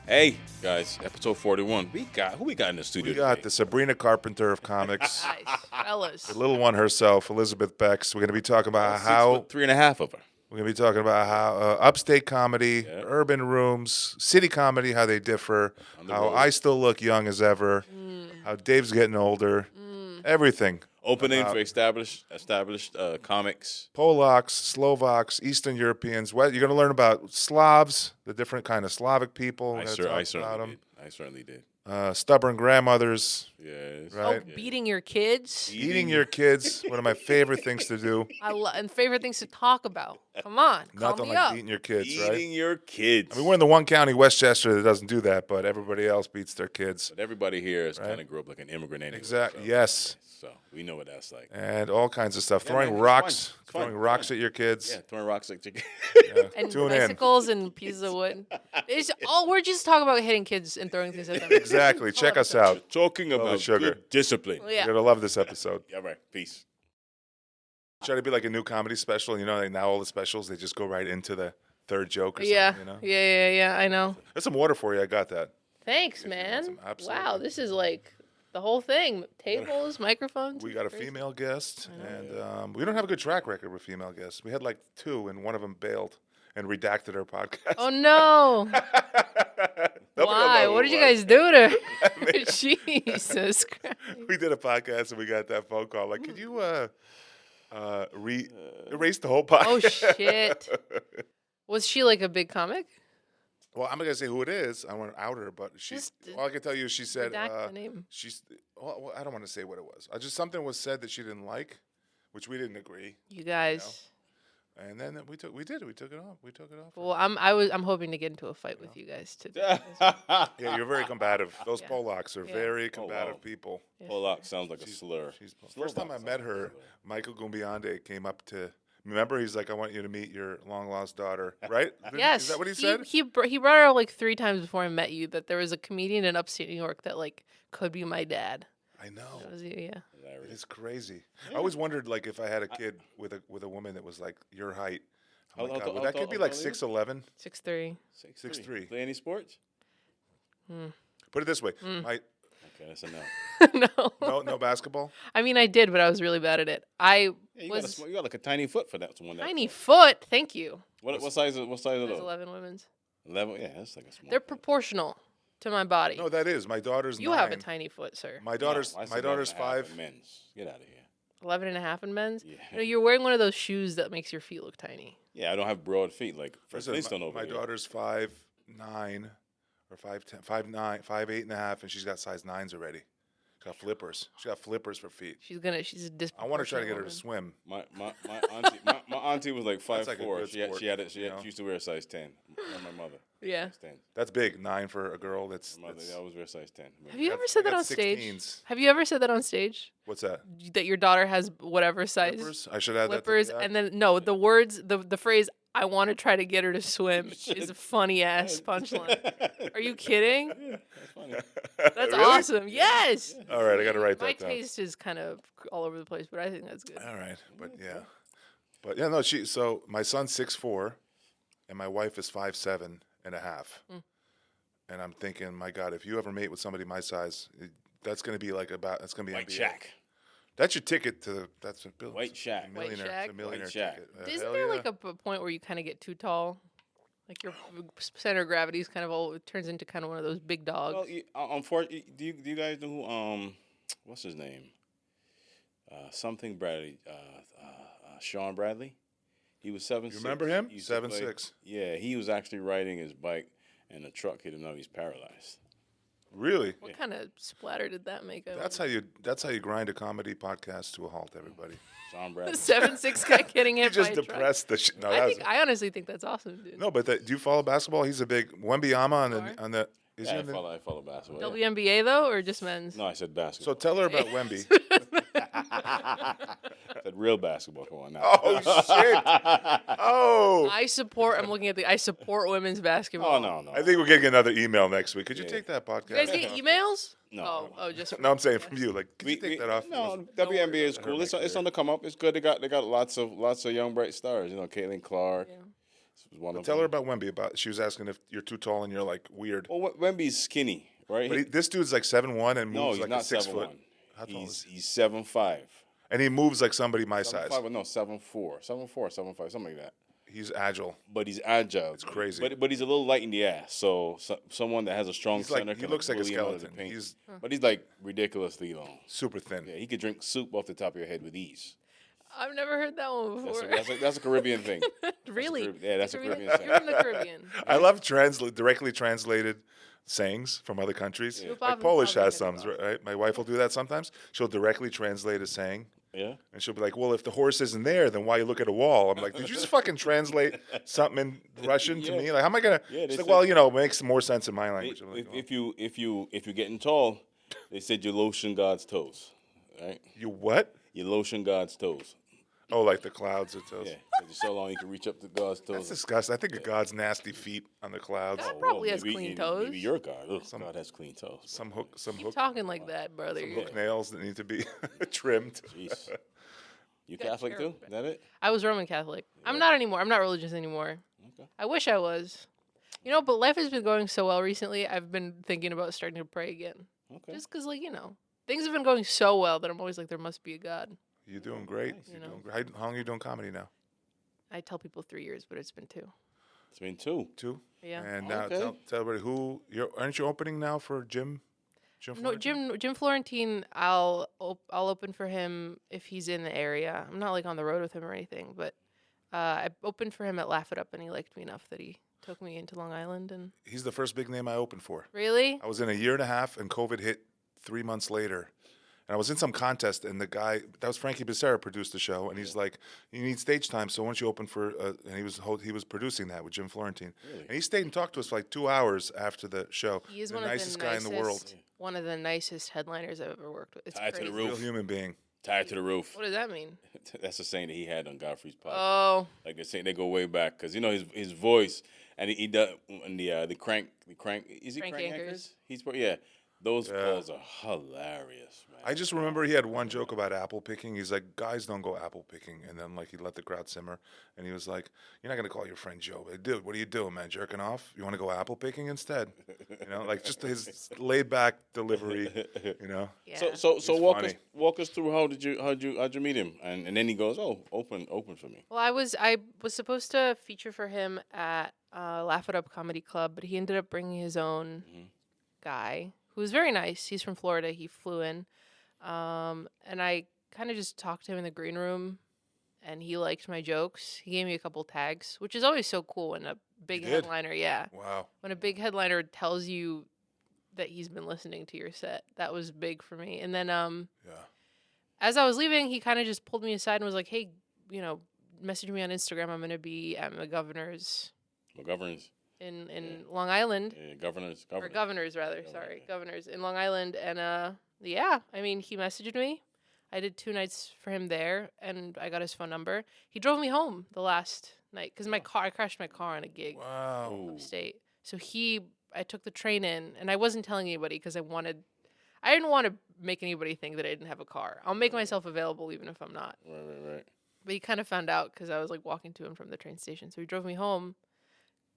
Hey guys, episode 41. Who we got in the studio? We got today? the Sabrina Carpenter of comics, Nice, fellas. the little one herself, Elizabeth Becks. We're going to be talking about how 3.5 of her. we're going to be talking about how upstate comedy, Yeah. urban rooms, city comedy, how they differ, On the how road. I still look young as ever, how Dave's getting older, everything. Opening About- for established comics. Polacks, Slovaks, Eastern Europeans. You're going to learn about Slavs, the different kind of Slavic people. We're I gonna certainly talk about did. I certainly did. them. Stubborn grandmothers, Yes. right? Oh, beating your kids. Eating your kids, one of my favorite things to do. And favorite things to talk about. Come on, call Nothing me like up. beating your kids, Eating right? your kids. I mean, we're in the one county, Westchester, that doesn't do that, but everybody else beats their kids. But everybody here has Right. kind of grew up like an immigrant anyway. Exactly. So, Yes, So we know what that's like. and all kinds of stuff. Yeah, Throwing man, it's rocks, fun. It's fun. throwing rocks at your kids. Yeah, throwing rocks like Yeah. And Tune in. bicycles and pieces of wood. We're just talking about hitting kids and throwing things at them. Exactly. Check us out. Talking Love the about sugar. good discipline. Yeah. You're gonna love this episode. All right. Peace. Try to be like a new comedy special. You know, like now all the specials they just go right into the third joke or Yeah. something. You know, Yeah. I know. there's some water for you. I got that. Thanks, you want man. some, absolutely. Wow, this is like the whole thing. Tables, microphones. We got a Crazy. female guest, and we don't have a good track record with female guests. We had like 2, and one of them bailed and redacted our podcast. Oh no! Nobody will Why? know What who did you it guys do to her? Jesus Christ! was. We did a podcast, and we got that phone call. Like, could you erase the whole podcast? Oh shit! Was she like a big comic? Well, I'm not gonna say who it is. I want to out her, but Just all I can tell you is she said Redact the name. she's. Well, I don't want to say what it was. I just something was said that she didn't like, which we didn't agree. You guys. And then we took it off. We took it off. Well, I'm hoping to get into a fight with you guys today. Yeah, you're very combative. Those Yeah. Polacks are Yeah. very combative wow. people. Polak sounds like a slur. First time I met her, Michael Gumbiande came up to. Remember, he's like, "I want you to meet your long lost daughter." Right? Yes. Is that what he said? He brought it up like 3 times before I met you that there was a comedian in upstate New York that like could be my dad. I know. That was you, yeah. It's crazy. I always wondered, like, if I had a kid with a woman that was like your height. Oh my How God, tall- would how that kid tall- be how like tall are you? 6'11"? 6'3". 6'3". Play any sports? Put it this way: Mm. my Okay, that's enough. No. no basketball. I mean, I did, but I was really bad at it. I Yeah, you, was you got like a tiny foot for that one. tiny foot. Thank you. What size? What size are There's those? 11 women's. 11. Yeah, that's like a small. They're foot. proportional to my body. No, that is my daughter's. You 9. have a tiny foot, sir. My daughter's. No, I said my daughter's 11 and a half 5. in Men's. Get out of here. 11 and a half in men's. Yeah. You know, you're wearing one of those shoes that makes your feet look tiny. Yeah, I don't have broad feet like for Listen, Flintstone over my here. daughter's 5'9", or 5'10", 5'9", 5'8.5", and she's got size 9s already. She's got flippers. She's got flippers for feet. She's a disproportionate I want to try to get her to woman. swim. My auntie was like 5'4". That's like a good She had, sport, she had it. She, you know? she used to wear a size 10. And my mother. Yeah. Size 10. That's big. 9 for a girl. That's. My mother, that's they always wear a size 10. Have you I ever got- said I that got on stage? 16s. Have you ever said that on stage? What's that? That your daughter has whatever size Flippers? I should add flippers, that. To the and then no, the words, the phrase "I want to try to get her to swim" is a funny ass punchline. Are you kidding? That's funny. That's awesome. Yes. All right, I got to write My that down. taste is kind of all over the place, but I think that's good. All right, but yeah, no. So my son's 6'4", and my wife is 5'7.5". And I'm thinking, my God, if you ever mate with somebody my size, that's going to be like that's going to be White NBA. Shack. That's your ticket to that's a bill. White Shack. White Millionaire, Shack? it's a millionaire White Shack. ticket. Isn't Hell there yeah. like a point where you kind of get too tall? Like your center of gravity is kind of all, it turns into kind of one of those big dogs. Well, unfortunately, do you guys know who what's his name? Something Bradley. Sean Bradley. He was 7'6". You remember him? He used to play- 7'6". Yeah, he was actually riding his bike, and the truck hit him. Now he's paralyzed. Really? What kind of splatter did that make? That's how you grind a comedy podcast to a halt, everybody. Sean Bradley. 7'6" guy getting You hit just by a truck. depressed the shit. No, I honestly think that's awesome, dude. no, but do you follow basketball? He's a big Wembanyama on the. Is he Yeah, on the I follow basketball. Yeah. WNBA though, or just men's? No, I said basketball. so tell her about Wemby. That real basketball. Come on now. Oh shit! Oh, I support. I'm looking at I support women's basketball. Oh no. I think we're getting another email next week. Could you take that podcast? You guys get emails? No. Oh, just No, I'm saying from you. Like, could you take that off? No, WNBA is cool. It's on the come up. It's good. They got lots of young bright stars. You know, Caitlin Clark. Yeah. Was one of Tell her them. about Wemby. She was asking if you're too tall and you're like weird. Well, Wemby's skinny, right? But this dude's like 7'1" and no, moves he's like not a 6 7'1". foot. How tall is He's 7'5". And he moves like somebody my size. 7'5", no, 7'4", 7'5", something like that. He's agile. But he's agile. It's crazy. But he's a little light in the ass. So someone that has a strong He's like- center. he can looks like a bully him out of the skeleton. paint. He's- But he's like ridiculously long. Super thin. Yeah, he could drink soup off the top of your head with ease. I've never heard that one before. That's a Caribbean thing. Really? That's a Caribbean thing. You're from the Caribbean. I love directly translated sayings from other countries. Yeah. Like Polish has some, right? My wife will do that sometimes. She'll directly translate a saying. Yeah. And she'll be like, well, if the horse isn't there, then why you look at a wall? I'm like, did you just fucking translate something in Russian to me? Like, how am I going to? Yeah, She's they like, said- well, it makes more sense in my language. I'm like, If you're getting tall, they said you lotion God's toes, right? you what? You lotion God's toes. Oh, like the clouds. It tells. Yeah, 'cause you're so long you can reach up to God's That's toes. disgusting. I think of God's nasty feet on the clouds. God probably has clean toes. Maybe your God. Ugh, God has clean toes. Some hook Keep talking like that, brother. nails that need to be trimmed. Jeez. You Got Catholic too? cherubim. Is that it? I was Roman Catholic. I'm not anymore. I'm not religious anymore. Okay. I wish I was. But life has been going so well recently. I've been thinking about starting to pray again. Okay. Just because, things have been going so well that I'm always like, there must be a God. You're doing great. Nice. You're doing great. How long are you doing comedy now? I tell people 3 years, but it's been 2. It's been 2. 2? Yeah. And now Okay. tell everybody aren't you opening now for Jim? No, Jim Florentine. I'll open for him if he's in the area. I'm not like on the road with him or anything, but I opened for him at Laugh It Up, and he liked me enough that he took me into Long Island. And He's the first big name I opened for. really, I was in a year and a half, and COVID hit 3 months later. And I was in some contest, and the guy, that was Frankie Becerra, produced the show, and he's like, "You need stage time, so why don't you open for?" And he was producing that with Jim Florentine, and he stayed and talked to us for like 2 hours after the show. he is the one nicest of the guy nicest, in the world, one of the nicest headliners I've ever worked with. It's Tied to crazy. the real roof. human being. Tied to the roof. What does that mean? That's the saying that he had on Godfrey's podcast. Oh, Like they're saying they go way back because his voice and he does and the crank is he Crank crank anchors? anchors? He's those calls are hilarious, man. I just remember he had one joke about apple picking. He's like, "Guys don't go apple picking," and then like he let the crowd simmer, and he was like, "You're not gonna call your friend Joe, but dude, what are you doing, man? Jerking off? You want to go apple picking instead?" Like just his laid back delivery. yeah. So He's walk funny. us through how'd you meet him and then he goes, "Oh, open for me." Well, I was supposed to feature for him at Laugh It Up Comedy Club, but he ended up bringing his own guy who was very nice. He's from Florida. He flew in, and I kind of just talked to him in the green room, and he liked my jokes. He gave me a couple tags, which is always so cool when a big did? headliner, Wow. when a big headliner tells you that he's been listening to your set. That was big for me. And then Yeah. as I was leaving, he kind of just pulled me aside and was like, "Hey, message me on Instagram. I'm going to be at the Governor's Well, governors, in Long Island." governors. Or Governors, rather. Sorry. Governors in Long Island. And, he messaged me. I did 2 nights for him there, and I got his phone number. He drove me home the last night because I crashed my car on a gig Wow. Ooh. upstate. So I took the train in, and I wasn't telling anybody because I didn't want to make anybody think that I didn't have a car. I'll make myself available even if I'm not. Right. But he kind of found out because I was like walking to him from the train station. So he drove me home.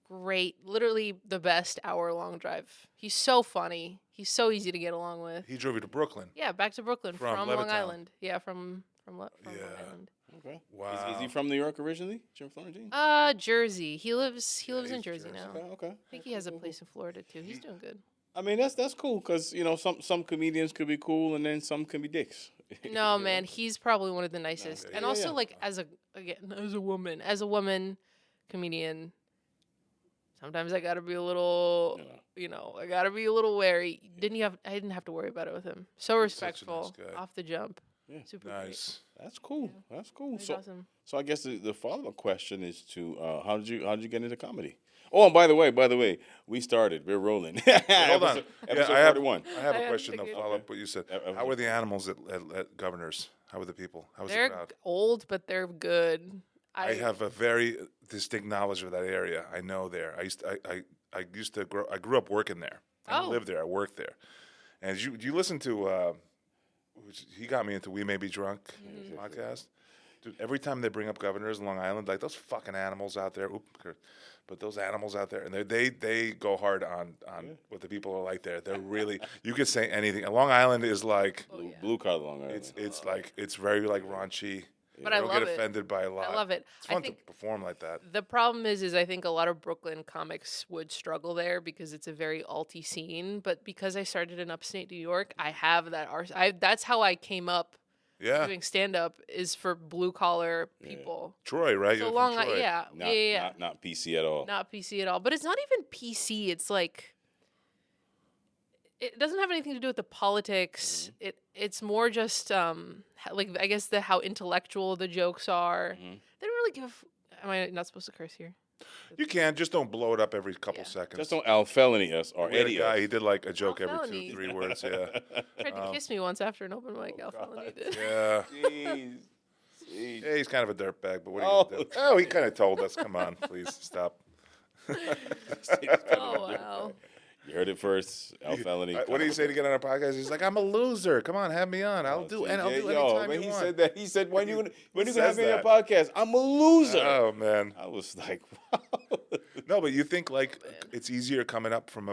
Great. Literally the best hour-long drive. He's so funny. He's so easy to get along with. He drove you to Brooklyn. Yeah, back to Brooklyn From from Long Levittown. Island. Yeah, from Long Yeah. Island. Okay. Wow. Is he from New York originally, Jim Florentine? Jersey. He lives he's in Jersey Jersey. now. Okay. I think he has a place in Florida too. He's doing good. I mean that's cool because some comedians could be cool and then some can be dicks. No, man, he's probably one of the nicest. yeah, And yeah, also yeah. like as a woman comedian, sometimes I got to be a little, I got to be a little wary. I didn't have to worry about it with him. So He's such a nice respectful guy. off the jump. Yeah. Super Nice. That's cool. That's cool. great. He's awesome. So I guess the follow-up question is to how did you get into comedy? Oh, and by the way, we started. We're rolling. Hold on. Episode I have 41. I have I a have question to to get- follow up what you said. Uh, How were the animals at Governors? How were the people? How was the They're crowd? old, but they're good. I have a very distinct knowledge of that area. I know there. I used to grow. I grew up working there. I didn't Oh. live there. I worked there. And you listen to? He got me into We May Be Drunk podcast. Dude, every time they bring up governors in Long Island, like those fucking animals out there. But those animals out there, and they go hard on what the people are like there. They're really, you could say anything. And Long Island is like Blue collar Long Island. it's like it's very like raunchy. But I I don't love get it. offended by a lot. I love it. It's I fun to think perform like that. the problem is I think a lot of Brooklyn comics would struggle there because it's a very alty scene. But because I started in upstate New York, I have that. That's how I came up Yeah, doing stand up is for blue collar people. Troy, right? So You're Long from Troy. Island, Not PC at all. not PC at all. But it's not even PC. It's like it doesn't have anything to do with the politics. It's more just like I guess how intellectual the jokes are. They don't really give. Am I not supposed to curse here? You can just don't blow it up every couple seconds. Just don't Al Felony us or We had a Eddie guy. us. He did like a joke Al every Felony. 2-3 words. Yeah, Tried to kiss me once after an open mic. Al Felony did. yeah. Jeez. Jeez. Yeah, he's kind of a dirtbag, but what are you gonna do? Oh, he kind of told us. Come on, please stop. Oh wow. You heard it first. Al Felony. What did he say to get on our podcast? He's like, I'm a loser. Come on, have me on. I'll do anytime you he want. said that. He said, when you gonna says have me on your that? podcast? I'm a loser. Oh man. I was like, wow. No, but you think like it's easier coming up from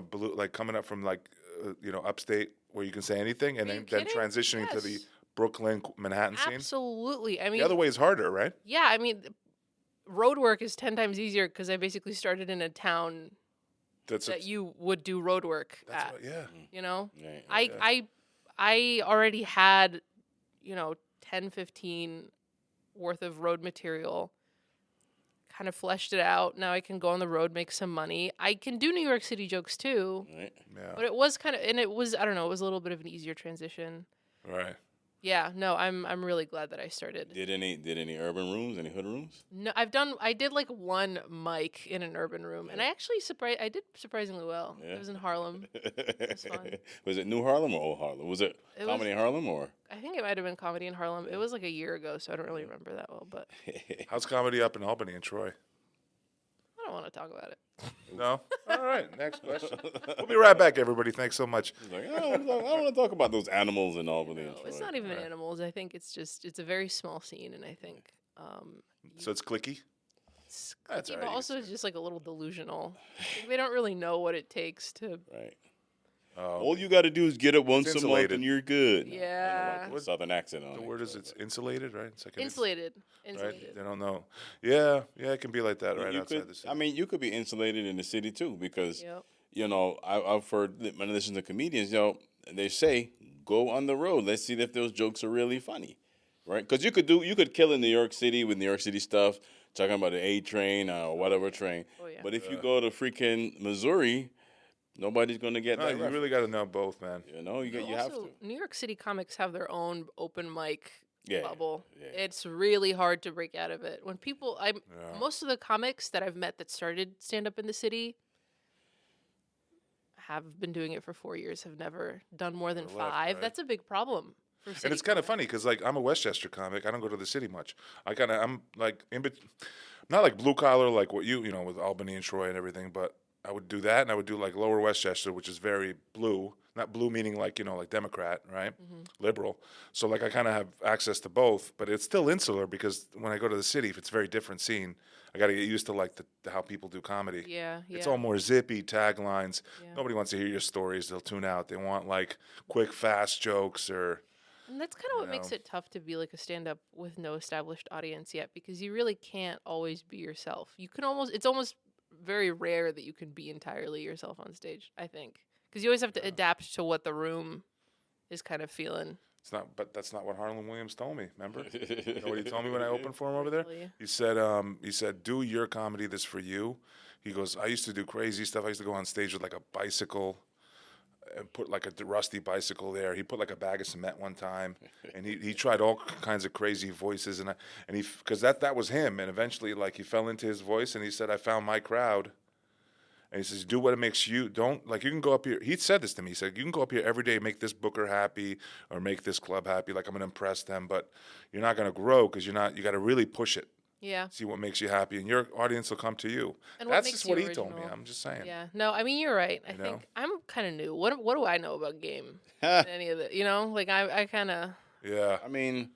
upstate where you can say anything, and Are you then kidding? transitioning to the Yes. Brooklyn, Manhattan scene. Absolutely. I mean, The other way is harder, right? yeah. I mean, road work is 10 times easier because I basically started in a town That's that you would do road work That's at. what, yeah. You know, Yeah. I already had 10, 15 worth of road material. Kind of fleshed it out. Now I can go on the road, make some money. I can do New York City jokes too, Right. Yeah. but it was I don't know, it was a little bit of an easier transition. Right. Yeah, no, I'm really glad that I started. Did any urban rooms, any hood rooms? No, I did like one mic in an urban room, and I did surprisingly well. Yeah. It was in Harlem. was fun. Was it New Harlem or Old Harlem? Was it It comedy in Harlem or? I think it might have been comedy in Harlem. It was like a year ago, so I don't really remember that well, but How's comedy up in Albany and Troy? I don't want to talk about it. No? All right. Next question. We'll be right back, everybody. Thanks so much. He's like, I don't want to talk about those animals in Albany. No, it's not even animals. I think it's a very small scene, and I think So it's clicky? it's That's clicky, all right, but you also can it's just like a little delusional. Like, they don't really know what it takes to. Right. Oh, All you got to do is get it once a month insulated. and you're good. Yeah. I don't like the Southern accent on the it. word is it's insulated, right? It's like an Insulated. Right? Insulated. They don't know. Yeah, it can be like that right You outside could, the city. I mean, you could be insulated in the city too, because Yep. I've heard when I listen to comedians, they say go on the road. Let's see if those jokes are really funny, right? Because you could kill in New York City with New York City stuff, talking about the A train or whatever train. Oh, yeah. But if you go to freaking Missouri, nobody's gonna get No, that. you reference. really got to know both, man. You have Also, to. New York City comics have their own open mic Yeah, bubble. yeah. It's really hard to break out of it. When people, most of the comics that I've met that started stand up in the city have been doing it for 4 years, have never done more than Never left, 5. right? That's a big problem for city And it's kind of comics. funny because like I'm a Westchester comic. I don't go to the city much. I'm like not like blue collar like what you know with Albany and Troy and everything, but I would do that and I would do like Lower Westchester, which is very blue. Not blue meaning like like Democrat, right? Liberal. So like I kind of have access to both, but it's still insular because when I go to the city, if it's a very different scene, I got to get used to like the how people do comedy. Yeah, yeah. It's all more zippy taglines. Yeah. Nobody wants to hear your stories. They'll tune out. They want like quick, fast jokes or. And that's kind of what makes it tough to be like a stand-up with no established audience yet, because you really can't always be yourself. It's almost very rare that you can be entirely yourself on stage, I think. Because you always have to adapt to what the room is kind of feeling. It's not, but that's not what Harlan Williams told me. Remember? You know what he told me when I opened for him over there? Really? He said, "Do your comedy. This for you." He goes, "I used to do crazy stuff. I used to go on stage with like a bicycle and put like a rusty bicycle there. He put like a bag of cement one time, and he tried all kinds of crazy voices, and he because that was him. And eventually, like he fell into his voice, and he said, "I found my crowd." And he says, do what it makes you. Don't, like, you can go up here. He said this to me. He said, you can go up here every day, make this booker happy or make this club happy. Like, I'm going to impress them, but you're not going to grow because you got to really push it. Yeah. See what makes you happy, and your audience will come to you. And That's makes just you what he told me. original. I'm just saying. Yeah. No, I mean, you're right. I You know? think I'm kind of new. What do I know about game? Any of it? You know, like I kind of Yeah. I mean,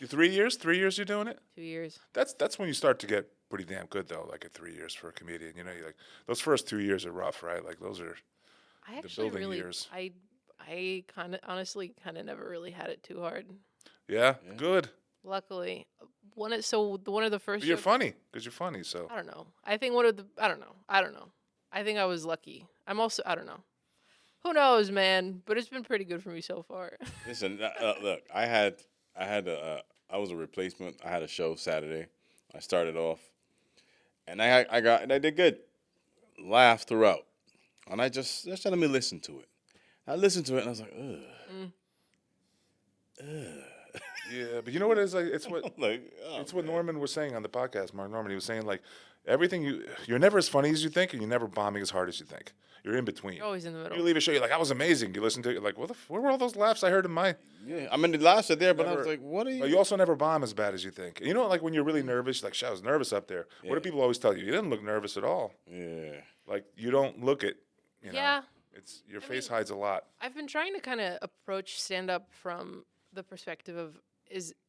3 years? 3 years you're doing it? 2 years. That's when you start to get pretty damn good, though, like at 3 years for a comedian. You know, you're like, those first 2 years are rough, right? Like, those are I actually building really, years. I kind of honestly kind of never really had it too hard. Yeah, good. Luckily, one of the first. But you're shows- funny because you're funny. So I don't know. I think I don't know. I think I was lucky. I'm also I don't know. Who knows, man? But it's been pretty good for me so far. listen, look, I was a replacement. I had a show Saturday. I started off, and I did good. Laughed throughout, and I just let me listen to it. I listened to it, and I was like, ugh. yeah, but you know what it is? Like, it's what Like, oh, it's what Norman was saying on the podcast. Mark Norman, he was saying like everything you're never as funny as you think, and you're never bombing as hard as you think. You're in between. You're always in the middle. You leave a show, you're like, I was amazing. You listen to it, you're like, where were all those laughs I heard in my? yeah. I mean, the laughs are there, but I was Never- like, what are you? But you also never bomb as bad as you think. You know, like when you're really nervous, you're like, shit, I was nervous up there. What do people always tell you? You didn't look nervous at all. Yeah. Like you don't look it. You know? Yeah. It's your face hides a lot. I've been trying to kind of approach stand up from the perspective of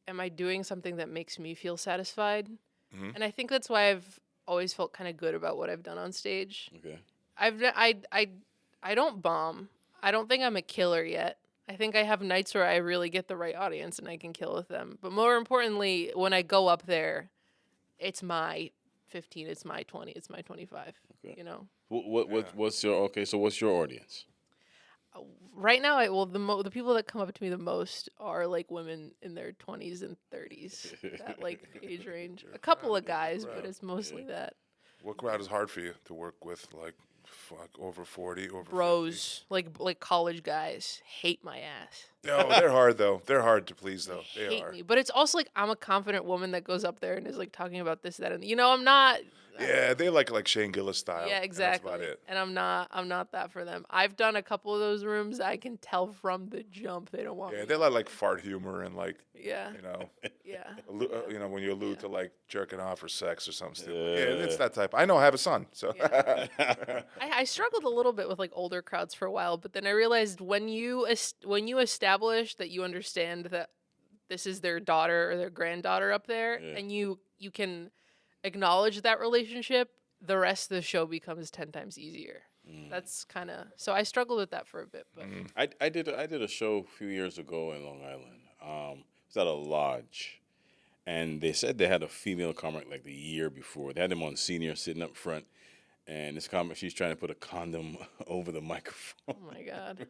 am I doing something that makes me feel satisfied? Mm-hmm. And I think that's why I've always felt kind of good about what I've done on stage. Okay. I don't bomb. I don't think I'm a killer yet. I think I have nights where I really get the right audience and I can kill with them. But more importantly, when I go up there, it's my 15, it's my 20, it's my 25. Okay. You know. What's your So what's your audience? Right now, the people that come up to me the most are like women in their 20s and 30s, that like age range. A couple of guys, but it's mostly that. What crowd is hard for you to work with? Like, over 40, over Bros, like college guys, hate my ass. 50? No, they're hard though. They're hard to please though. They Hate are. me, but it's also like I'm a confident woman that goes up there and is like talking about this, that, and I'm not. Yeah, they like Shane Gillis style. Yeah, and exactly. that's about it. And I'm not that for them. I've done a couple of those rooms. I can tell from the jump they don't want Yeah, me. they like fart humor and like, Yeah, you know, yeah. you know, when you allude to like jerking off or sex or something stupid. Yeah. Yeah, it's that type. I know. I have a son, so I struggled a little bit with like older crowds for a while, but then I realized when you establish that you understand that this is their daughter or their granddaughter up there, and you can acknowledge that relationship, the rest of the show becomes 10 times easier. That's kind of so I struggled with that for a bit, but I did a show a few years ago in Long Island. It was at a lodge, and they said they had a female comic like the year before. They had them on senior sitting up front, and this comic, she's trying to put a condom over the microphone. oh my god.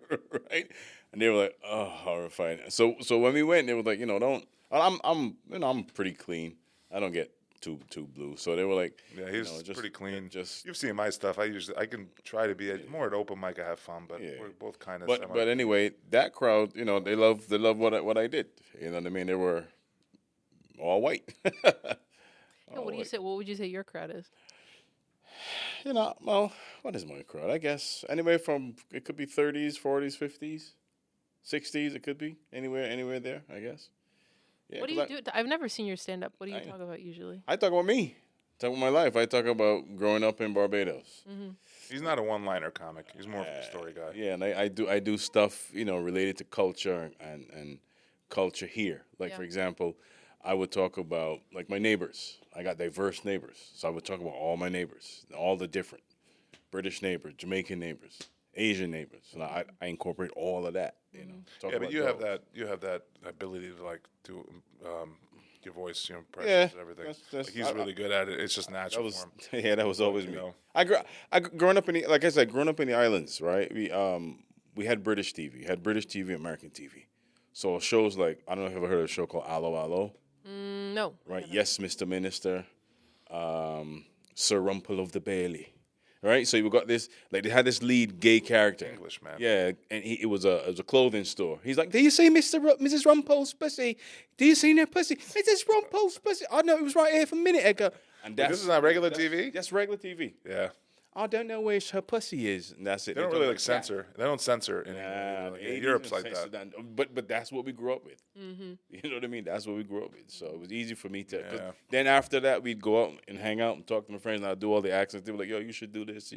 Right? And they were like, oh, horrifying. So when we went, they were like, I'm pretty clean. I don't get too blue. So they were like, yeah, he's just pretty clean. Just You've seen my stuff. I can try to be more at open mic. I have fun, but Yeah. we're both kind of. but anyway, that crowd, they love what I did. You know what I mean? They were all white. Yeah, what do you say? What would you say your crowd is? Well, what is my crowd? I guess anywhere from it could be 30s, 40s, 50s, 60s. It could be anywhere there. I guess. Yeah, What do 'cause you do? I've never seen your stand up. What do you I- talk about usually? I talk about me. Talk about my life. I talk about growing up in Barbados. he's not a one-liner comic. He's more of a story guy. Yeah, and I do stuff related to culture and culture here. Like Yeah. for example, I would talk about like my neighbors. I got diverse neighbors, so I would talk about all my neighbors, all the different British neighbors, Jamaican neighbors, Asian neighbors. And I incorporate all of that. Talk Yeah, but about you have that ability to like do your voice, impressions Yeah, and everything. that's- Like, he's really good at it. It's just That natural was for him. yeah, that was always you me. know. Growing up in the, like I said, growing up in the islands, right? We had British TV, American TV. So shows like I don't know if you've ever heard of a show called Allo Allo, No. right? Yes, Mr. Minister, Sir Rumple of the Bailey, right? So you got this like they had this lead gay character, English, man. Yeah, and it was a clothing store. He's like, "Do you see Mrs. Rumple's pussy? Do you see her pussy, Mrs. Rumple's pussy? Oh no, it was right here for a minute ago." And This is on regular TV. That's regular TV. Yeah. I don't know where her pussy is, and that's it. They don't talk really like that. censor. They don't censor in Nah, England. the 80s Europe's don't like censor that. But that's what we grew up with. You know what I mean? That's what we grew up with. So it was easy for me to. 'Cause Yeah. then after that, we'd go out and hang out and talk to my friends, and I'd do all the accents. They were like, "Yo, you should do this."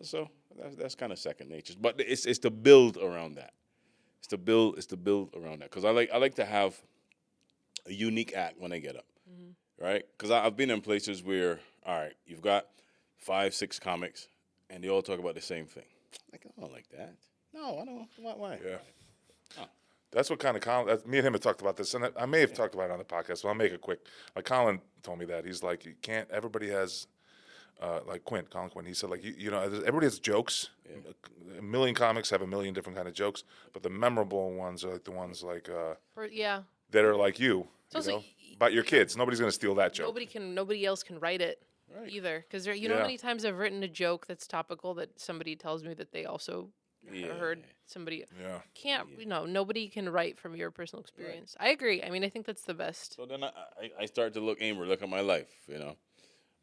So that's kind of second nature. But it's to build around that. It's to build around that because I like to have a unique act when I get up, right? Because I've been in places where, all right, you've got 5, 6 comics, and they all talk about the same thing. Like, I don't like that. No, I don't. Why? Yeah. Oh. That's what kind of Colin. Me and him have talked about this, and I may have talked about it on the podcast. So I'll make it quick. Like Colin told me that he's like, you can't. Everybody has, like Colin Quinn. He said like you know everybody has jokes. A million comics have a million different kind of jokes, but the memorable ones are like the ones like Yeah. that are like you. It's also know, about your kids. Nobody's gonna steal that joke. Nobody else can write it Right. either. Because you know how Yeah. many times I've written a joke that's topical that somebody tells me that they also heard somebody Yeah. can't. You know, nobody can write from your personal experience. I agree. I mean, I think that's the best. So then I start to look inward, look at my life, you know,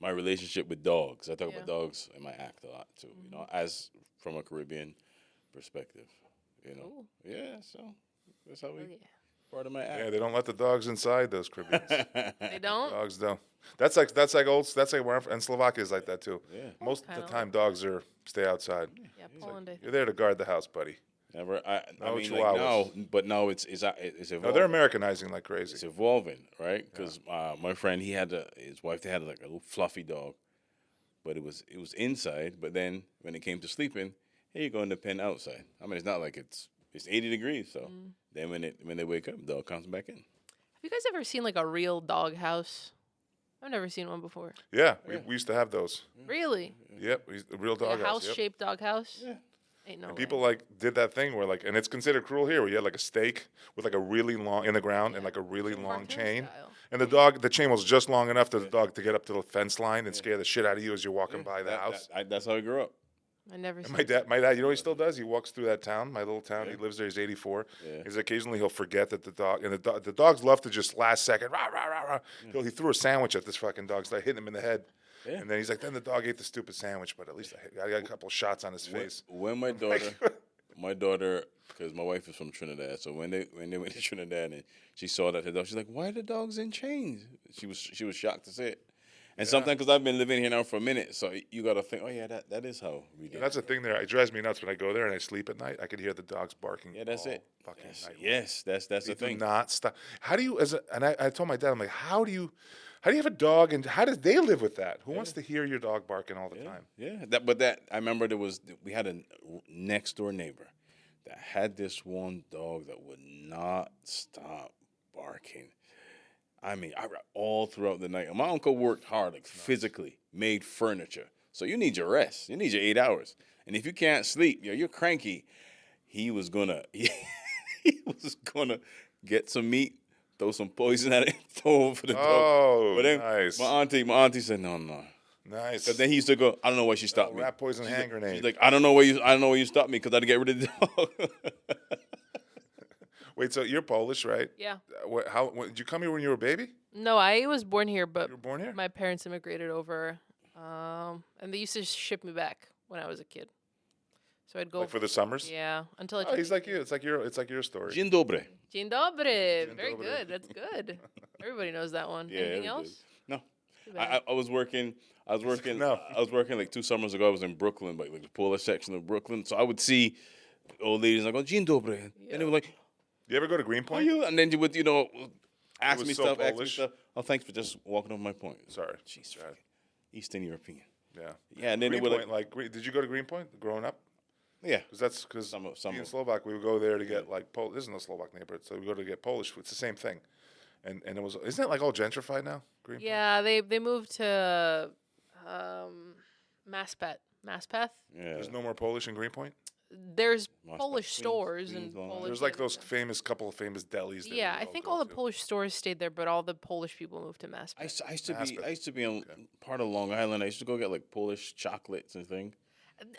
my relationship with dogs. I talk about dogs in my act a lot too, you know, as from a Caribbean perspective, you know. Ooh. Yeah, so that's how we Oh, yeah. part of my Yeah, act. they don't let the dogs inside those Caribbeans. They don't. Dogs don't. That's like where I'm from, and Slovakia is like that too. Yeah. Most of Kinda the time, dogs stay outside. Yeah, Poland. I You're think. there to guard the house, buddy. Never. I No mean, like now, chihuahuas. but now it's evolving. No, they're Americanizing like It's crazy. evolving, right? Because my friend, his wife, they had like a little fluffy dog, but it was inside. But then when it came to sleeping, here you go in the pen outside. I mean, it's not like it's 80 degrees. So then when they wake up, the dog comes back in. Have you guys ever seen like a real dog house? I've never seen one before. Yeah, we used to have those. Really? Yep, a real Like dog a house. Yep. house-shaped dog house? Yeah. Ain't no And way. people like did that thing where like, and it's considered cruel here, where you had like a stake with like a really long in the ground and like a really long Cartoon chain, style. and the chain was just long enough for the dog to get up to the fence line and scare the shit out of you as you're walking by the house. That's how I grew up. I never And seen my dad, you know what he still does? He walks through that town, my little town. He lives there. He's 84. Yeah. He's occasionally he'll forget that the dogs love to just last second. Rah, rah, rah, rah. He threw a sandwich at this fucking dog, started hitting him in the head. Yeah. And then he's like, then the dog ate the stupid sandwich, but at least I got a couple shots on his face. When my daughter, because my wife is from Trinidad, so when they went to Trinidad and she saw that her dog, she's like, "Why are the dogs in chains?" She was shocked to see it. And sometimes, because I've been living here now for a minute, so you got to think, oh yeah, that is how we do. And that's the thing there. It drives me nuts when I go there and I sleep at night. I could hear the dogs barking. Yeah, that's all it. Fucking night. Yes, that's the They do thing. not stop. How do you, I told my dad, I'm like, how do you have a dog and how do they live with that? Who wants to hear your dog barking all the time? Yeah, I remember we had a next door neighbor that had this one dog that would not stop barking. I mean, all throughout the night. And my uncle worked hard, like physically, made furniture. So you need your rest. You need your 8 hours. And if you can't sleep, you're cranky. He was gonna get some meat, throw some poison at it, throw it for the dog. Oh, But then nice. my auntie said, no. Nice. Because then he used to go, I don't know why she stopped me. Rat poison hand grenade. She's like, I don't know why you stopped me because I had to get rid of the dog. Wait, so you're Polish, right? Yeah. Did you come here when you were a baby? No, I was born here, but You were born here? my parents immigrated over, and they used to ship me back when I was a kid. So I'd go Like for the summers? yeah until I Oh, he's like you. It's like your story. Dzień dobry. Dzień dobry. Dzień Very dobry. good. That's good. Everybody knows that one. Yeah, Anything everybody. else? No. Too bad. I was working. No. I was working like 2 summers ago. I was in Brooklyn, like the Polish section of Brooklyn. So I would see old ladies like, "Oh, dzień dobry," and they were like, You ever go to "Are Greenpoint? you?" And then you would, ask was me so stuff. Ask me Polish. stuff. Oh, thanks for just walking over my point. Sorry. Jeez, God. Eastern European. Yeah. Yeah, and then they would Greenpoint, did you go to Greenpoint growing up? yeah. Because Some being of- Slovak, we would go there to get like This is no Slovak neighborhood, so we go to get Polish food. It's the same thing, and it was isn't it like all gentrified now? Greenpoint? Yeah, they moved to Maspeth. Yeah. There's no more Polish in Greenpoint. There's Maspeth, Polish Queens, stores Queens, and Long Island. Polish. There's like those couple of famous delis. That Yeah, we I all think go all the to. Polish stores stayed there, but all the Polish people moved to Maspeth. I used to be on part of Long Island. I used to go get like Polish chocolates and things.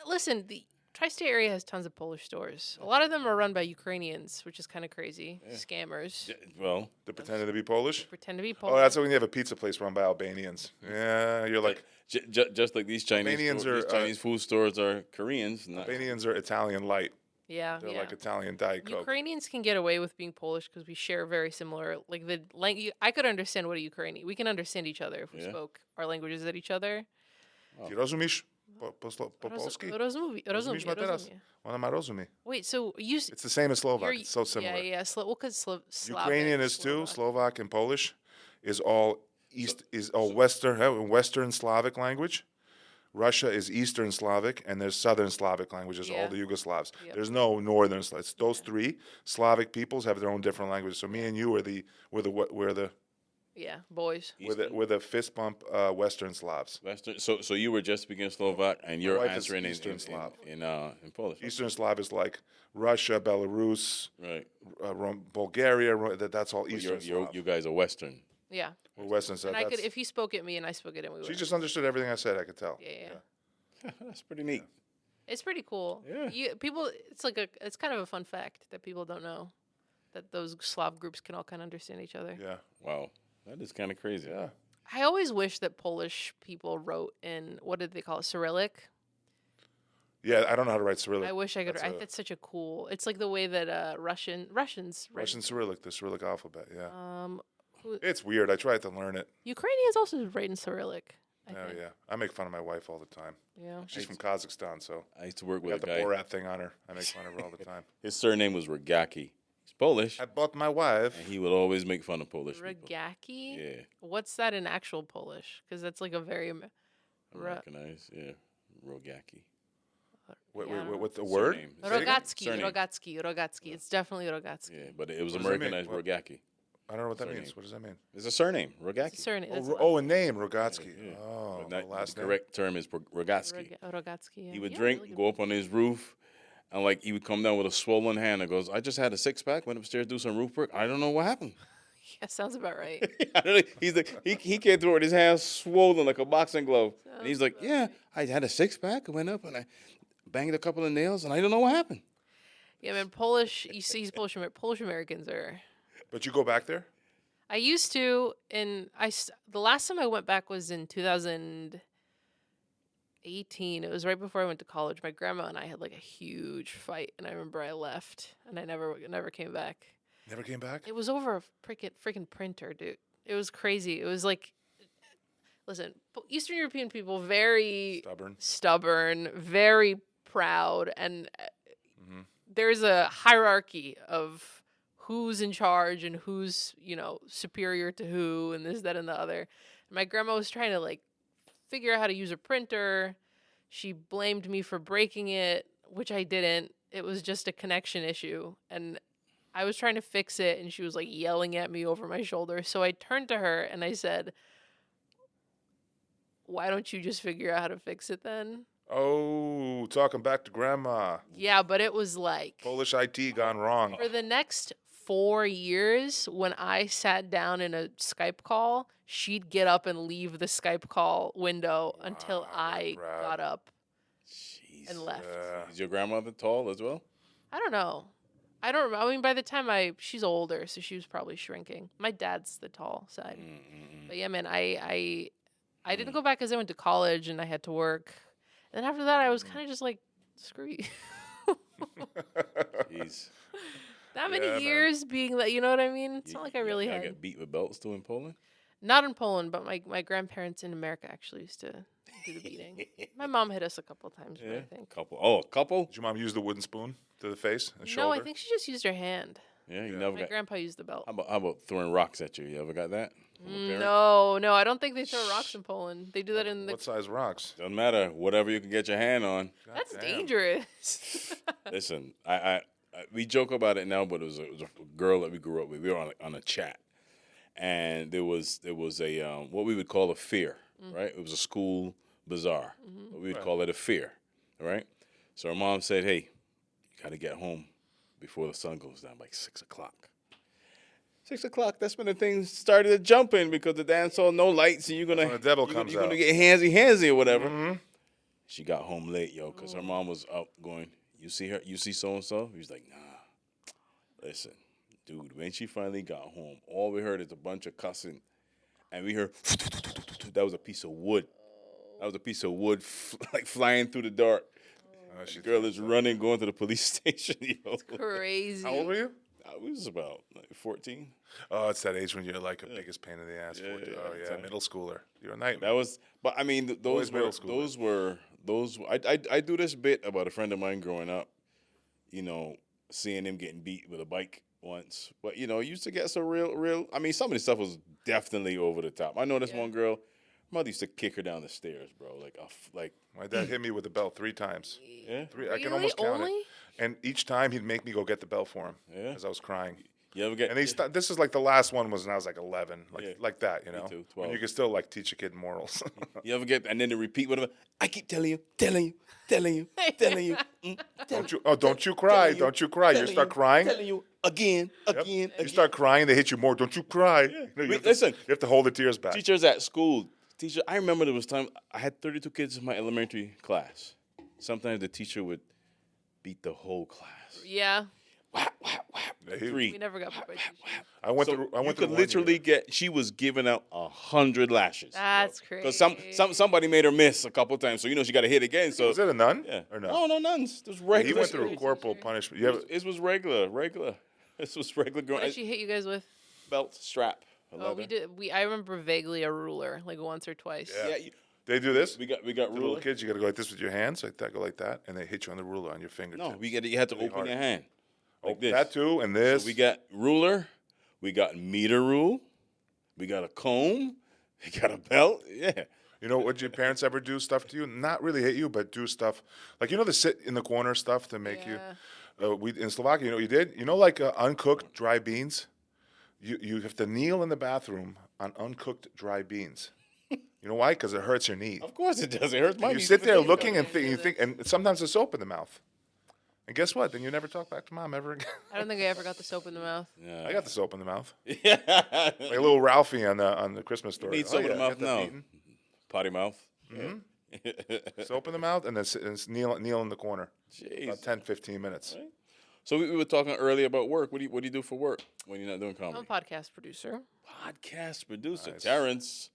Listen, tri-state area has tons of Polish stores. A lot of them are run by Ukrainians, which is kind of crazy. Scammers. Well, They're pretending to be Polish. Pretend to be Polish. Oh, that's when you have a pizza place run by Albanians. Yeah, you're like just like these Chinese Albanians these are, Chinese food stores are Koreans. Not, Albanians are Italian light. yeah, They're yeah. like Italian Diet Coke. Ukrainians can get away with being Polish because we share very similar, like the language. I could understand what a Ukrainian. We can understand each other if we spoke our languages at each other. Ty rozumiesz po polski? Rozumiesz ma teraz? Ona ma rozumie. Wait, so you? It's the same as Slovak. you're- It's so similar. Yeah, yeah. Well, because Ukrainian is too. Slovak and Polish is all Western Slavic language. Russia is Eastern Slavic, and there's Southern Slavic languages, all Yeah. the Yugoslavs. Yep. There's no Northern Slavic. It's those three Slavic peoples have their own different languages. So me and you are the Yeah, boys. we're the fist bump Western Slavs. Western. So you were just speaking Slovak, and you're wife is answering Eastern Slav. in Polish. Eastern Slav is like Russia, Belarus, Right. Bulgaria. That's all But Eastern Slav. you guys are Western. Yeah. We're Western Slav. And I could, if he spoke at me and I spoke at him, we would. She just understood everything I said. I could tell. Yeah. That's pretty neat. It's pretty cool. Yeah. People. It's kind of a fun fact that people don't know, that those Slav groups can all kind of understand each other. Yeah. Wow, that is kind of crazy. Yeah. I always wish that Polish people wrote in, what did they call it, Cyrillic? Yeah. I don't know how to write Cyrillic. I wish I could. That's such a cool. It's like the way that Russians write. Russian Cyrillic, the Cyrillic alphabet. Yeah. Who, It's weird. I tried to learn it. Ukrainians also write in Cyrillic. I Oh think. yeah. I make fun of my wife all the time. Yeah. She's from Kazakhstan, so I used to work we with got a the guy. Borat thing on her. I make fun of her all the time. His surname was Rogacki. He's Polish, I bought my wife. and he would always make fun of Polish people. Rogacki? Yeah, What's that in actual Polish? Because that's like a very. Americanized. Yeah, Rogacki. What the word? Surname. Say it again? Rogatsky, Surname. Rogatsky. It's definitely Rogatsky. Yeah, but it was What does that mean? Americanized What- Rogacki. I don't know what that Surname. means. What does that mean? It's a surname, Rogacki. It's a surname. It's A name, Rogatsky. Yeah. Oh, But the not, last the name. correct term is Rogatsky. Rogatsky. Yeah. He would Yeah, drink, really good. go up on his roof, and like he would come down with a swollen hand and goes, "I just had a 6-pack, went upstairs do some roof work. I don't know what happened." Yeah, sounds about right. I don't know. He's like he came through with his hands swollen like a boxing glove, and he's like, "Yeah, I had a 6-pack, I went up and I banged a couple of nails, and I don't know what happened." Yeah, man. Polish. You see, Polish Americans are. But you go back there? I used to, and the last time I went back was in 2018. It was right before I went to college. My grandma and I had like a huge fight, and I remember I left, and I never came back. Never came back? It was over a freaking printer, dude. It was crazy. It was like, listen, Eastern European people very stubborn, very proud, and there's a hierarchy of who's in charge and who's, superior to who, and this, that, and the other. My grandma was trying to like figure out how to use a printer. She blamed me for breaking it, which I didn't. It was just a connection issue, and I was trying to fix it, and she was like yelling at me over my shoulder. So I turned to her and I said, "Why don't you just figure out how to fix it then?" Oh, talking back to grandma. Yeah, but it was like Polish IT gone wrong. for the next 4 years, when I sat down in a Skype call, she'd get up and leave the Skype call window until I proud. got up Jeez. and left. Is your grandmother tall as well? I don't know. I don't remember. I mean, by the time she's older, so she was probably shrinking. My dad's the tall side. But yeah, man, I didn't go back because I went to college and I had to work. And then after that, I was kind of just like, screw you. Jeez. That many Yeah, man. years being that, you know what I mean? It's not like I really I had. get beat with belts too in Poland. Not in Poland, but my grandparents in America actually used to do the beating. My mom hit us a couple times, but I think. Couple. Did your mom use the wooden spoon to the face and No, shoulder? I think she just used her hand. Yeah, you never My got. grandpa used the belt. How about throwing rocks at you? You ever got that? from a parent? No, I don't think they throw rocks in Poland. They do that in the. What size rocks? Doesn't matter. Whatever you can get your hand on. That's damn. dangerous. Listen, I we joke about it now, but it was a girl that we grew up with. We were on a chat, and there was a what we would call a fair, right? It was a school bazaar, but we would call it a fair, right? So her mom said, "Hey, you got to get home before the sun goes down, like 6 o'clock." 6 o'clock. That's when the things started jumping because the dance hall no lights, and you're gonna When the devil you're comes gonna out. get handsy or whatever. She got home late, yo, because her mom was up going, you see her? You see so-and-so? He was like, nah. Listen, dude, when she finally got home, all we heard is a bunch of cussing. And we heard, that was a piece of wood. That was a piece of wood like flying through the dark. The girl is running, going to the police station, yo. Crazy. How old were you? I was about like 14. Oh, it's that age when you're like a biggest pain in the ass. Middle schooler. You're a nightmare. That was, but I mean, Always those middle were, school. those. I do this bit about a friend of mine growing up. You know, seeing him getting beat with a bike once, but you know, used to get some real. I mean, some of the stuff was definitely over the top. I know this one girl. Mother used to kick her down the stairs, bro. Like My dad hit me with the belt 3 times. yeah. I can almost count Only? it. And each time he'd make me go get the belt for him. Yeah. As I was crying. You ever get? And this is like the last one was when I was like 11, Yeah. like that, you know. too, When 12. you can still like teach a kid morals. You ever get? And then they repeat whatever. I keep telling you, telling you, telling you, telling you. Don't you cry, don't you cry. You start crying. Telling you again. You start crying, they hit you more. Don't you cry. You know, Listen, you have to hold the tears back. teachers at school. I remember there was time I had 32 kids in my elementary class. Sometimes the teacher would beat the whole class. Yeah. Whap, whap, whap. Yeah, he- We 3. never got put by teachers. I went So through. I you went could through literally get. She was giving out 100 lashes. That's crazy. Because somebody made her miss a couple times, so you know she got to hit again. So Was it a nun? yeah, Or no? no nuns. It was He regular. went through a corporal punishment. You ever, It was regular. This was regular. What did she hit you guys with? Belt strap. Oh, we did. I remember vaguely a ruler, like once or twice. Yeah. Yeah, they do this. we got The little ruler. kids, you got to go like this with your hands, like that, go like that, and they hit you on the ruler on your fingertips. No, you had to Really open hard. your hand. Like this. That too, and this. So we got ruler, we got meter rule, we got a comb, we got a belt. Yeah. You know, would your parents ever do stuff to you? Not really hit you, but do stuff like the sit in the corner stuff to make you. We in Slovakia, you know what you did? You know, like uncooked dry beans. You have to kneel in the bathroom on uncooked dry beans. You know why? Because it hurts your knee. Of course it does. It hurts my You knees sit to there think looking about and think, and sometimes there's soap in the mouth. And guess what? Then you never talk back to mom ever again. I don't think I ever got the soap in the mouth. it. I got the soap in the mouth. Yeah. Like little Ralphie on the Christmas story. Need soap in the mouth got that now. beaten. Potty mouth. Soap in the mouth, and then kneel in the corner. Jeez. About 10, 15 minutes. So we were talking earlier about work. What do you do for work when you're not doing I'm a comedy? podcast producer. Podcast producer, Nice. Terrence.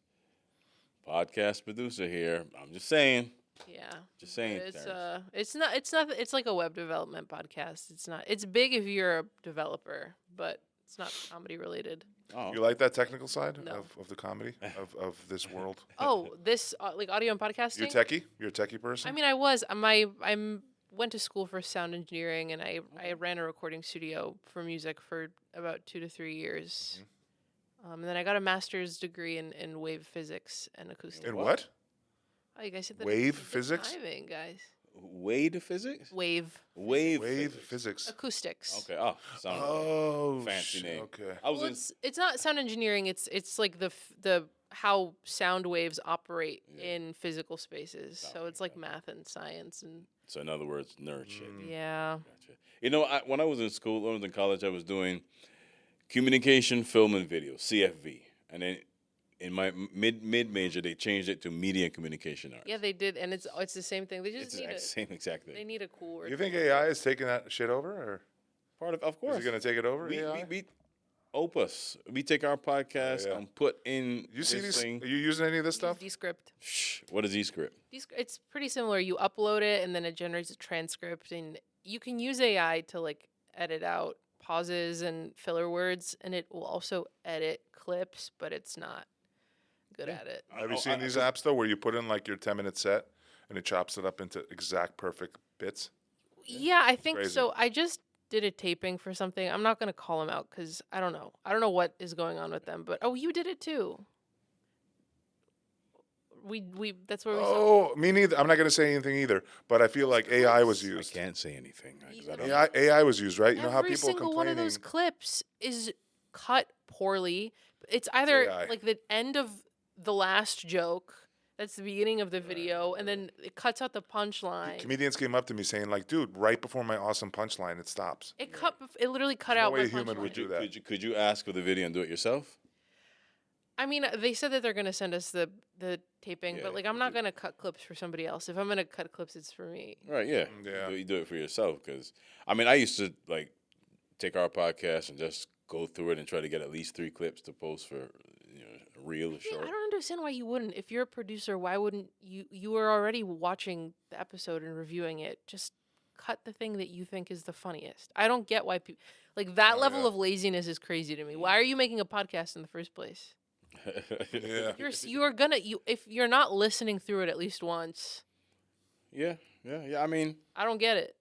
Podcast producer here. I'm just saying. Yeah. Just saying. It's Terrence. it's like a web development podcast. It's big if you're a developer, but it's not comedy related. Oh. You like that technical side No. of the comedy of this world? Oh, this like audio and podcasting. You're techie. You're a techie person. I mean, I was. I'm went to school for sound engineering, and I ran a recording studio for music for about 2 to 3 years. And then I got a master's degree in wave physics and acoustics. in what? Oh, you guys said that Wave it's physics? timing, guys. Wade physics? Wave Wave Physics. acoustics. Okay. Oh, sound Oh, fancy name. Okay. I was Well, in. it's not sound engineering. It's like the how sound waves operate in physical spaces. So it's like math and science and So in other words, nerd shit. yeah. Gotcha. You know, when I was in school, when I was in college, I was doing communication, film, and video (CFV), and then in my mid major, they changed it to media and communication arts. Yeah, they did, and it's the same thing. They It's just the need same exact they thing. need a cool word. You think AI is taking that shit over, or Part of course. is it going to take it over? we, AI? we Opus. We take our podcast yeah. and put in you see this these? thing. Are you using any of this stuff? Descript. Shh, what is eScript? It's pretty similar. You upload it, and then it generates a transcript, and you can use AI to like edit out pauses and filler words, and it will also edit clips, but it's not good at it. Have you Oh, seen these apps though, where you put in like your 10-minute set and it chops it up into exact perfect bits? Yeah, I think crazy. so. I just did a taping for something. I'm not gonna call them out because I don't know. I don't know what is going on with them. But you did it too. We that's where we. Oh, me neither. I'm not going to say anything either, but I feel like AI was I used. can't say anything. 'Cause I don't AI was used, right? You know how Every people are single one of complaining. those clips is cut poorly. It's either AI. like the end of the last joke. That's the beginning of the video, and then it cuts out the punchline. Comedians came up to me saying, like, dude, right before my awesome punchline, it stops. It literally cut There's no out way my a human punchline. would do that. Could you ask for the video and do it yourself? I mean, they said that they're gonna send us the taping, Yeah, but like, I'm not gonna cut clips for somebody else. If I'm gonna cut clips, it's for me. Right, yeah. Yeah. You do it for yourself. Because, I mean, I used to, like, take our podcast and just go through it and try to get at least 3 clips to post for, a reel or Yeah, short. I don't understand why you wouldn't. If you're a producer, why wouldn't you? You were already watching the episode and reviewing it. Just cut the thing that you think is the funniest. I don't get why people like that level of laziness is crazy to me. Why are you making a podcast in the first place? Yeah. If you're not listening through it at least once. Yeah. I mean, I don't get it.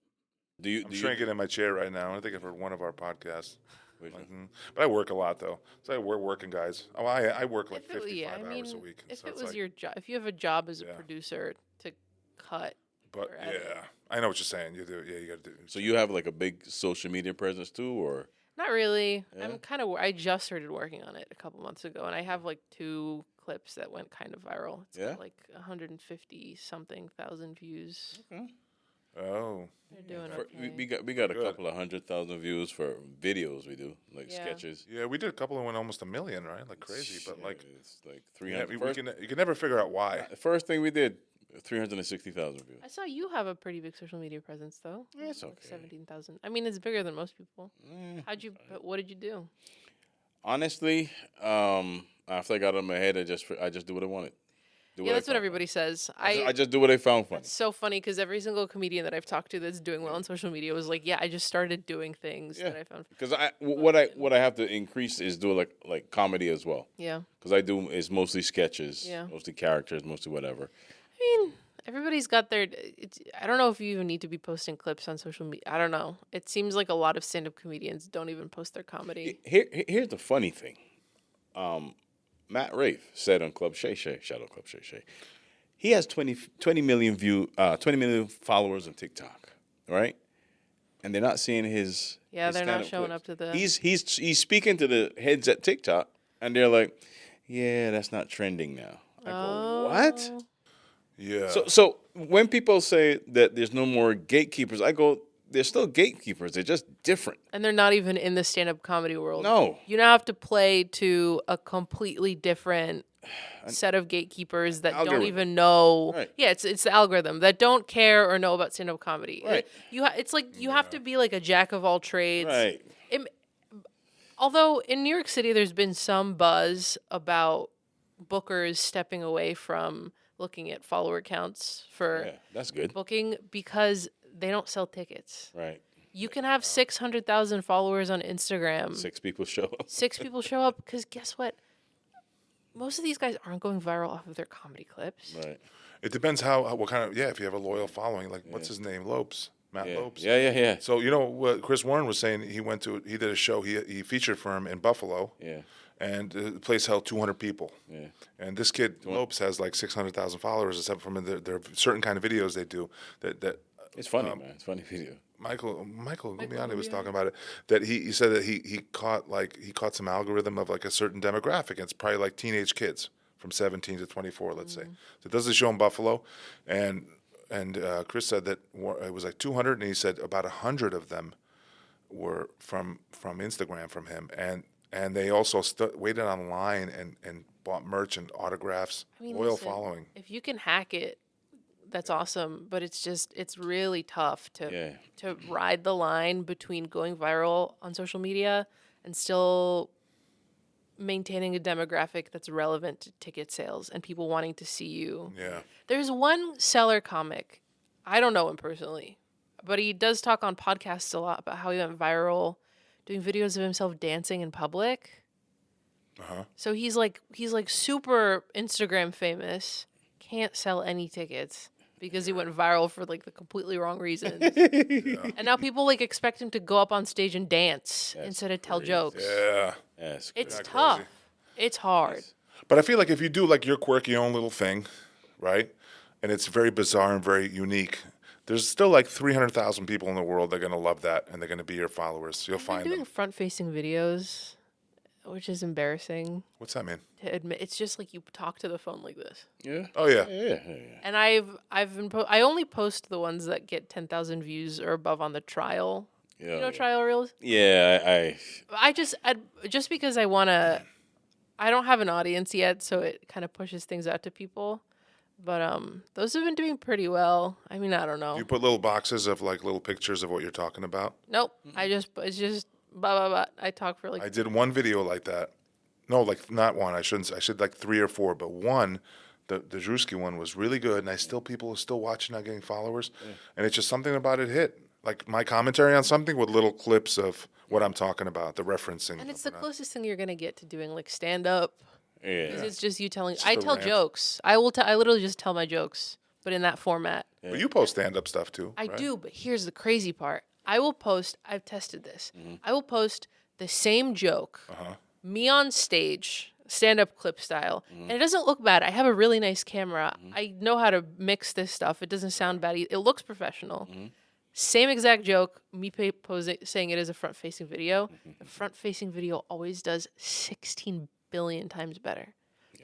I'm shrinking in my chair right now. I think I've heard one of our podcasts. Which one? But I work a lot though. So we're working guys. Oh, I work like If it- 55 I mean, hours a week. If So it it's was like, your job, if you have a job as a Yeah. producer to cut, but or edit. yeah, I know what you're saying. You do. Yeah, you got to do. So you have, like, a big social media presence, too, or? not really. Yeah? I'm kind of. I just started working on it a couple months ago, and I have like 2 clips that went kind of viral. It's Yeah? got like 150 something thousand views. Oh, They're doing For- okay. we got a Good. couple of 100,000 views for videos we do, like Yeah. sketches. yeah. We did a couple and went almost 1 million, right? Like crazy. But like, it's like yeah, 300. you can never figure out why. The first thing we did, 360,000 views. I saw you have a pretty big social media presence, though. Yeah, it's Like okay. 17,000. I mean, it's bigger than most people. Eh. But what did you do? Honestly, after I got out of my head, I just do what I wanted. Yeah, that's what everybody says. I just do what I found funny. It's so funny because every single comedian that I've talked to that's doing well on social media was like, "Yeah, I just started doing things Yeah. that I found." Because what I have to increase is do like comedy as well. Yeah, Because I do is mostly sketches, Yeah. mostly characters, mostly whatever. I mean, everybody's got their. I don't know if you even need to be posting clips on social media. I don't know. It seems like a lot of stand-up comedians don't even post their comedy. Here's the funny thing. Matt Rafe said on Club Shay Shay, shout out Club Shay Shay, he has 20 million followers on TikTok, right? And they're not seeing his. Yeah, his they're not stand-up showing clips. up to the. He's speaking to the heads at TikTok, and they're like, "Yeah, that's not trending now." I go, "What?" Oh. Yeah. So when people say that there's no more gatekeepers, I go, "There's still gatekeepers. They're just different." And they're not even in the stand-up comedy world. No. You now have to play to a completely different set of gatekeepers that don't Algorithm. even know. Right. Yeah, it's the algorithm that don't care or know about stand-up comedy. Right. It's like you have to be like a jack of all trades. Right. Although in New York City, there's been some buzz about bookers stepping away from looking at follower counts for Yeah, that's good. booking because they don't sell tickets. Right. You can have 600,000 followers on Instagram. 6 people show up. 6 people show up because guess what? Most of these guys aren't going viral off of their comedy clips. Right. it depends what kind of if you have a loyal following. Like what's his name? Lopes. Matt Yeah. Lopes. Yeah. So you know what Chris Warren was saying? He did a show. He featured for him in Buffalo. Yeah. And the place held 200 people. Yeah. And this kid Lopes has like 600,000 followers. Except from there are certain kind of videos they do that It's funny, man. It's a funny video. Michael Gugliani was talking about it. That he said that he caught some algorithm of like a certain demographic. And it's probably like teenage kids from 17 to 24, let's say. So it does the show in Buffalo, and Chris said that it was like 200, and he said about 100 of them were from Instagram from him, and they also waited online and bought merch and autographs. I mean, Loyal listen, following. If you can hack it, that's awesome. But it's really tough to ride the line between going viral on social media and still maintaining a demographic that's relevant to ticket sales and people wanting to see you. Yeah. There's one seller comic. I don't know him personally, but he does talk on podcasts a lot about how he went viral doing videos of himself dancing in public. Uh-huh. So he's like super Instagram famous, can't sell any tickets because he went viral for like the completely wrong reasons. And now people like expect him to go up on stage and dance instead of tell jokes. Yeah. Yes. It's Not tough. crazy. It's hard. But I feel like if you do like your quirky own little thing, right, and it's very bizarre and very unique, there's still like 300,000 people in the world that are going to love that, and they're going to be your followers. You'll I'm find doing them. front-facing videos, which is embarrassing What's that mean? to admit. It's just like you talk to the phone like this. Yeah. Oh, yeah. Yeah. And I've been I only post the ones that get 10,000 views or above on the trial. Yeah. You know trial reels? Yeah. Just because I want to I don't have an audience yet, so it kind of pushes things out to people. But those have been doing pretty well. I mean, I don't know. You put little boxes of like little pictures of what you're talking about. Nope. It's just blah blah blah. I talk for like. I did one video like that. No, like not one. I should like 3 or 4, but one, the Drewski one was really good, and people are still watching, not getting followers, and it's just something about it hit. Like my commentary on something with little clips of what I'm talking about, the referencing. And it's the closest thing you're gonna get to doing like stand up. Yeah. 'Cause it's just you telling. Just I a tell rant. jokes. I literally just tell my jokes, but in that format. But you post stand-up stuff too. I right? do, but here's the crazy part. I will post. I've tested this. I will post the same joke, me on stage, stand-up clip style, and it doesn't look bad. I have a really nice camera. I know how to mix this stuff. It doesn't sound bad. It looks professional. Same exact joke. Me saying it is a front-facing video. The front-facing video always does 16 billion times better.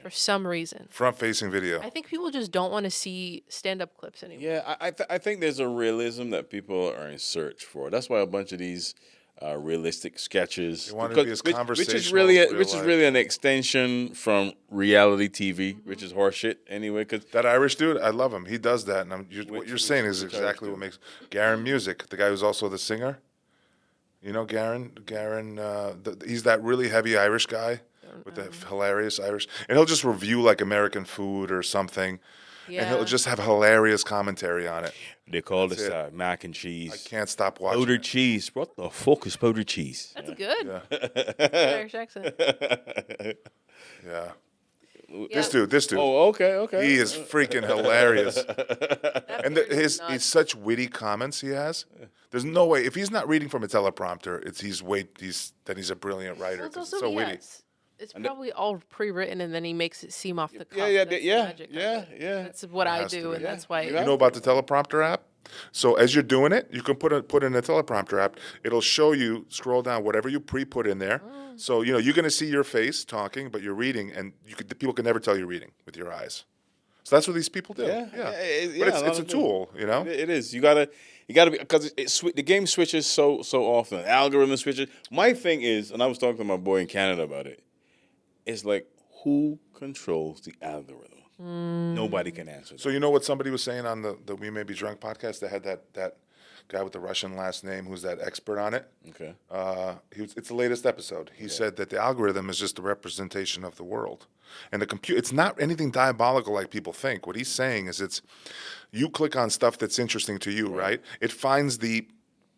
For some reason. Front-facing video. I think people just don't want to see stand-up clips anymore. Yeah, I think there's a realism that people are in search for. That's why a bunch of these realistic sketches, They want to be as which is conversational really as real which is life. really an extension from reality TV, which is horseshit anyway. Cause That Irish dude, I love him. He does that, and what you're which- saying is which exactly Irish what makes Garen Music, the guy who's also the singer. You know Garen, he's that really heavy Irish guy with the hilarious Irish, and he'll just review like American food or something, and he'll just have hilarious commentary on it. they call That's this it. mac and I cheese. can't stop watching. Powdered it. cheese. What the fuck is powdered cheese? That's good. Yeah, Good Irish accent. yeah. Yeah. This dude. Oh, okay. He is freaking hilarious. That And beard is his nuts. it's such witty comments he has. There's no way if he's not reading from a teleprompter, he's a brilliant writer. Well, it's 'Cause also it's so witty. It's probably all pre-written, and then he makes it seem off the cuff. Yeah, That's the yeah, magic of yeah, it. yeah. That's what I has to do, be. and Yeah. that's why. You You know about the teleprompter app? So as you're doing it, you can put in a teleprompter app. It'll show you, scroll down, whatever you pre-put in there. So, you're going to see your face talking, but you're reading, and the people can never tell you're reading with your eyes. So that's what these people do. Yeah, But a lot it's a of tool, you know? It is. You gotta be because the game switches so often. The algorithm switches. My thing is, and I was talking to my boy in Canada about it. It's like who controls the algorithm? Nobody can answer. So you know what somebody was saying on the We May Be Drunk podcast? They had that guy with the Russian last name who's that expert on it. Okay. It's the latest episode. He said that the algorithm is just a representation of the world, and the computer. It's not anything diabolical like people think. What he's saying is, you click on stuff that's interesting to you, right? It finds the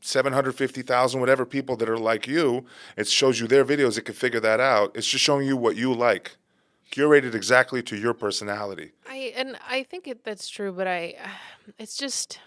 750,000 whatever people that are like you. It shows you their videos. It can figure that out. It's just showing you what you like, curated exactly to your personality. I think that's true, but it's just.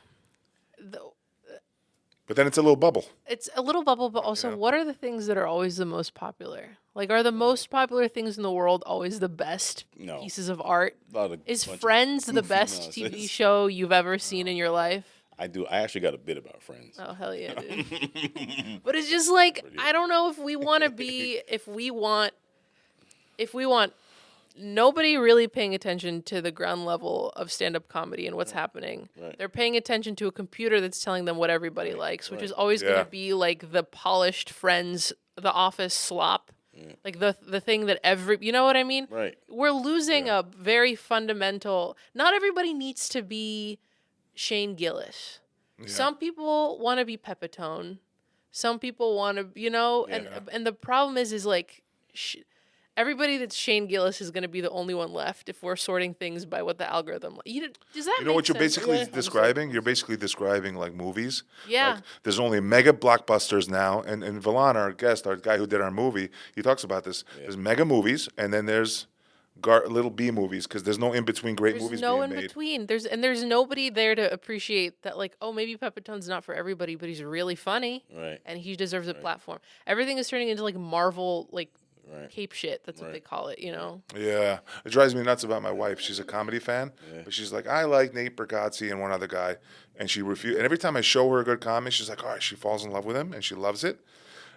But then it's a little bubble. It's a little bubble, but also, what are the things that are always the most popular? Like, are the most popular things in the world always the best No. pieces of art? A lot of Is bunch of Friends the goofy best TV nonsense. show you've ever seen in your life? I do. I actually got a bit about Friends. Oh, hell yeah, dude. But it's just like, I don't know if we want to be, if we want nobody really paying attention to the ground level of stand-up comedy and what's happening. Right. They're paying attention to a computer that's telling them what everybody likes, which is always going Yeah. to be like the polished Friends, The Office slop. Like the thing that you know what I mean? Right. We're losing a very fundamental, not everybody needs to be Shane Gillis. Some people want to be Pepitone. Some people want to, and the problem is like, everybody that's Shane Gillis is going to be the only one left if we're sorting things by what the algorithm. Does that You know make what you're sense? basically describing? You're basically describing like movies. Yeah. Like, there's only mega blockbusters now, and Villan, our guest, our guy who did our movie, he talks about this. There's mega movies, and then there's little B movies because there's no in between great There's movies no being in made. between. There's nobody there to appreciate that. Like, oh, maybe Pepitone's not for everybody, but he's really funny, Right. and he deserves a platform. Everything is turning into like Marvel, like Right. cape shit. That's what they call it. You know. Yeah, it drives me nuts about my wife. She's a comedy fan, but she's like, I like Nate Bargatze and one other guy, and she refused. And every time I show her a good comedy, she's like, all right, she falls in love with him, and she loves it.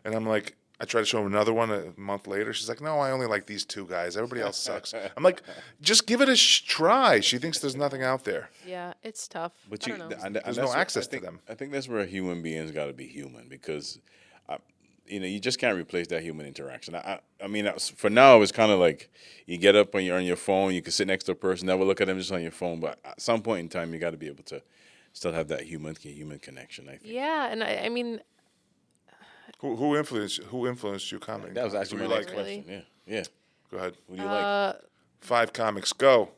And I'm like, I try to show her another one a month later. She's like, no, I only like these two guys. Everybody else sucks. I'm like, just give it a try. She thinks there's nothing out there. Yeah, it's tough. But I don't know. and There's that's no what- access I think, to them. I think that's where human beings got to be human because you just can't replace that human interaction. I mean, for now, it's kind of like you get up when you're on your phone, you can sit next to a person, never look at them just on your phone. But at some point in time, you got to be able to still have that human connection. I think. Yeah, and I mean, Who influenced you comedy? That was actually Who my you next like? Really? question. Yeah. Go ahead. Who do you like? 5 comics, go.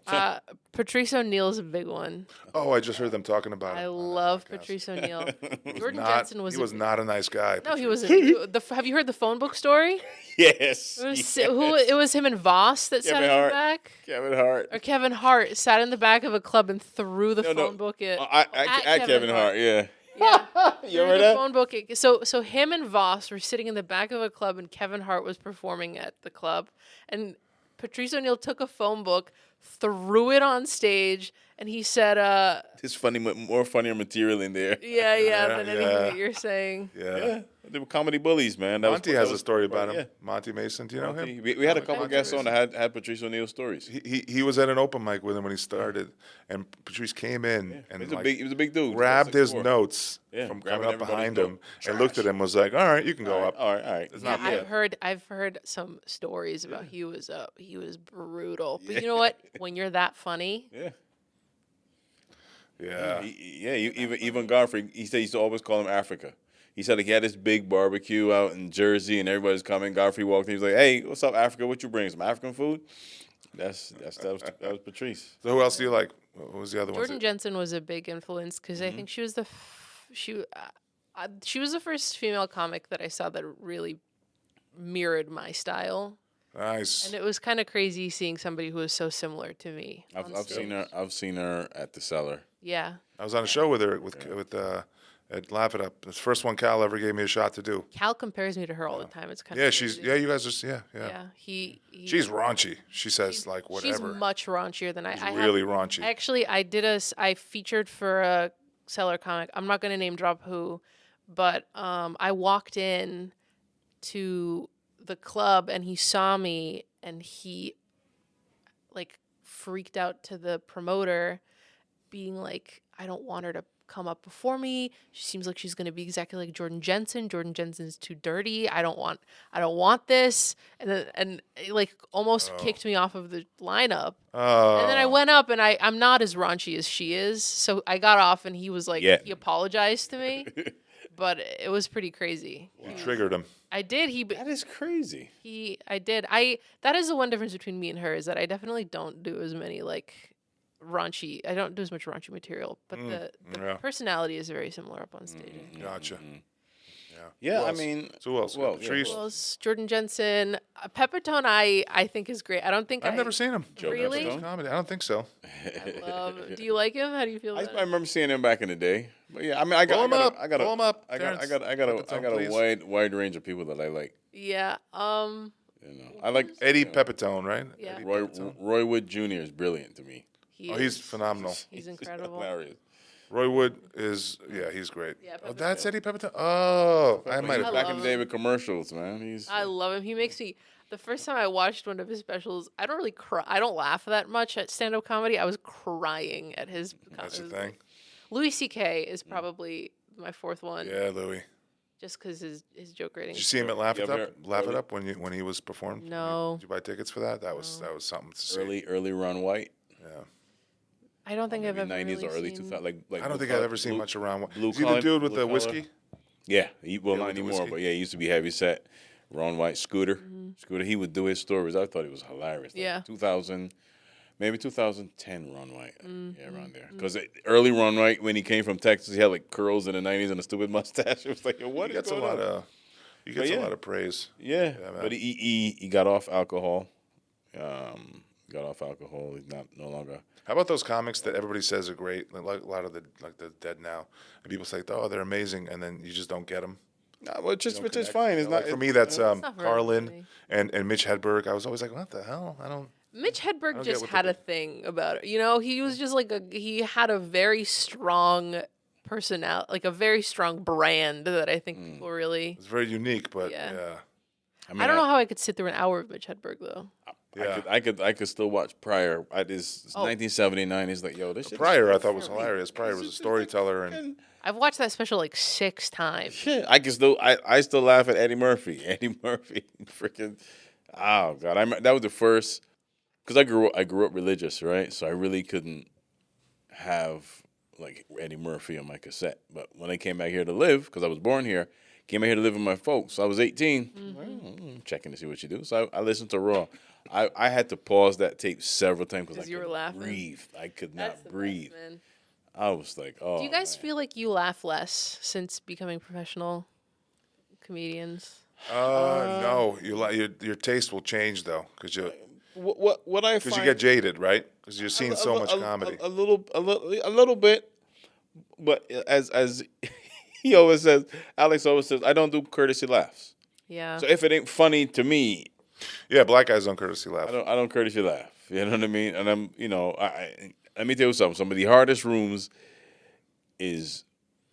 Patrice O'Neal's a big one. Oh, I just heard them talking about I him. on that love podcast. Patrice O'Neal. Jordan Not- Jensen was. He was not a nice guy. No, he Patrice. wasn't. Have you heard the phone book story? Yes. It was him and Voss that sat Kevin in the Hart. back. Kevin Hart. Or Kevin Hart sat in the back of a club and threw the No, phone book at, at Kevin Hart. Yeah. Yeah. You Threw remember the that? phone book at, so him and Voss were sitting in the back of a club and Kevin Hart was performing at the club and Patrice O'Neal took a phone book, threw it on stage, and he said, There's more funnier material in there. yeah, than anything yeah. that you're saying. Yeah. They were comedy bullies, man. Monty has a story about him. Yeah. Monty Mason. Do you know him? We had a couple Monty guests on Mason. that had Patrice O'Neal stories. He was at an open mic with him when he started, and Patrice came in and He was a big dude. grabbed his 6'4". notes Yeah, from grabbing coming up everybody's behind him note. and looked at him, was like, "All right, you can go up." All right. It's Yeah, not bad. I've heard some stories about he was brutal. But you know what? When you're that funny, Yeah. Yeah. Even Godfrey, he said he used to always call him Africa. He said like he had this big barbecue out in Jersey and everybody's coming. Godfrey walked in, he was like, "Hey, what's up, Africa? What you bring? Some African food?" That was Patrice. So who else do you like? What was the other one? Jordan Jensen was a big influence because I think she was she was the first female comic that I saw that really mirrored my style, Nice. and it was kind of crazy seeing somebody who was so similar to me. on I've stage. seen her at the Cellar. Yeah, I was on a show with her at Laugh It Up. It's the first one Cal ever gave me a shot to do. Cal compares me to her all the time. It's kind Yeah, of you guys just yeah. yeah. He She's raunchy. She says like She's whatever. much raunchier than I. She's I really have, raunchy. Actually, I featured for a Cellar comic. I'm not going to name drop who, but I walked in to the club and he saw me and he like freaked out to the promoter, being like, "I don't want her to come up before me. She seems like she's going to be exactly like Jordan Jensen. Jordan Jensen's too dirty. I don't want this." And it, like almost kicked me off of the lineup. Oh. And then I went up and I'm not as raunchy as she is. So I got off and he was like, Yeah. he apologized to me, but it was pretty crazy. You triggered him. I did. That is crazy. I did. That is the one difference between me and her is that I definitely don't do as many like raunchy. I don't do as much raunchy material, but the yeah. personality is very similar up on stage. Gotcha. Yeah, Who I else? mean, So who else? well, Patrice. Well, Jordan Jensen, Peppertone, I think is great. I don't think I've never seen him. Really? Peppertone comedy. I don't think so. Do you like him? How do you feel I about it? remember seeing him back in the day. But yeah, I mean, I got Pull him up. I got Pull him up, I Terrence. got Peppertone, a please. wide range of people that I like. Yeah. I like Eddie Pepitone, right? Yeah. Eddie Roy Pepitone. Roy Wood Jr. is brilliant to me. He's phenomenal. He's incredible. Hilarious. Roy Wood is he's great. Yeah, Oh, that's Eddie Pepitone. Oh, I might He was have. back love in the day him. with commercials, man. He's I love him. He makes me. The first time I watched one of his specials, I don't really cry. I don't laugh that much at stand-up comedy. I was crying at his. That's the his- thing. Louis C.K. is probably my fourth one, Yeah, Louis. just because his joke rating. Did you see him at Laugh It Yeah, Up? Laugh It early- up when he was performed. No. Did you buy tickets for that? That was something to see. early Ron White. Yeah. I don't think I've Maybe ever 90s really or early seen. 2000s. Like I don't blue think I've collar- ever seen blue- much around. blue Is he the collar- dude with blue the collar. whiskey? Yeah, not with the anymore, whiskey. but yeah, he used to be heavy set. Ron White, Scooter. Mm-hmm. Scooter, he would do his stories. I thought it was hilarious. Like Yeah. 2000, maybe 2010 Ron White. Mm-hmm. Yeah, around there. Because early Ron White, when he came from Texas, he had like curls in the 90s and a stupid mustache. It was like, yo, what He is gets a going lot on? of. He gets yeah. a lot of praise. Yeah, man. but he got off alcohol. Got off alcohol. He's no longer. How about those comics that everybody says are great? Like a lot of the dead now, and people say, "Oh, they're amazing," and then you just don't get them. Nah, which is connect. fine. It's not Like, for me, that's not very funny. Carlin and Mitch Hedberg. I was always like, "What the hell?" I don't. Mitch Hedberg get just what had they a thing about it. You know, he was just like he had a very strong personality, like a very strong brand that I think people really. It's very unique, but Yeah. yeah. I don't know how I could sit through an hour of Mitch Hedberg though. Yeah. I could still watch Pryor. It's 1979. He's like, yo, this shit. Pryor, is I thought was funny. hilarious. Pryor was a storyteller, and I've watched that special like 6 times. Shit, I can still I still laugh at Eddie Murphy. Eddie Murphy, freaking, oh god, that was the first because I grew up religious, right? So I really couldn't have like Eddie Murphy on my cassette. But when I came back here to live, because I was born here, came back here to live with my folks. So I was 18, checking to see what you do. So I listened to Raw. I had to pause that tape several times because I you were couldn't laughing. breathe. I could That's not the breathe. best, man. I was like, oh. Do you guys man. feel like you laugh less since becoming professional comedians? no, your taste will change though, because What I find you get jaded, right? Because you're seeing so much comedy. A little bit, but as he always says, Alex always says, I don't do courtesy laughs. Yeah. So if it ain't funny to me, Yeah, black guys don't courtesy laugh. I don't courtesy laugh. You know what I mean? And I'm, let me tell you something. Some of the hardest rooms is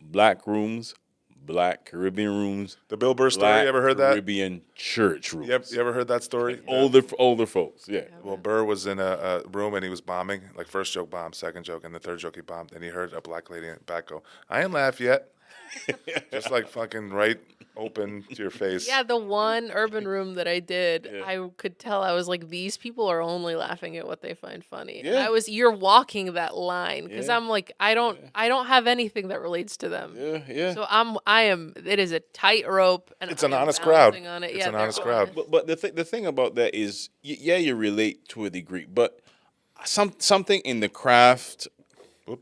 black rooms, black Caribbean rooms. The Bill Burr story, Black you ever heard that? Caribbean church rooms. You ever heard that story? Older folks, yeah. Well, Burr was in a room and he was bombing. Like first joke bombed, second joke, and the third joke he bombed. And he heard a black lady in the back go, "I ain't laugh yet." Just like fucking right open to your face. Yeah, the one urban room that I did, I could tell I was like, these people are only laughing at what they find funny. And Yeah. you're walking that line because Yeah. I'm like, I don't have anything that relates to them. Yeah. So I am. It is a tightrope, and It's an I am honest crowd. bouncing on it. It's Yeah, an they're honest crowd. But the thing about that is, you relate to a degree, but something in the craft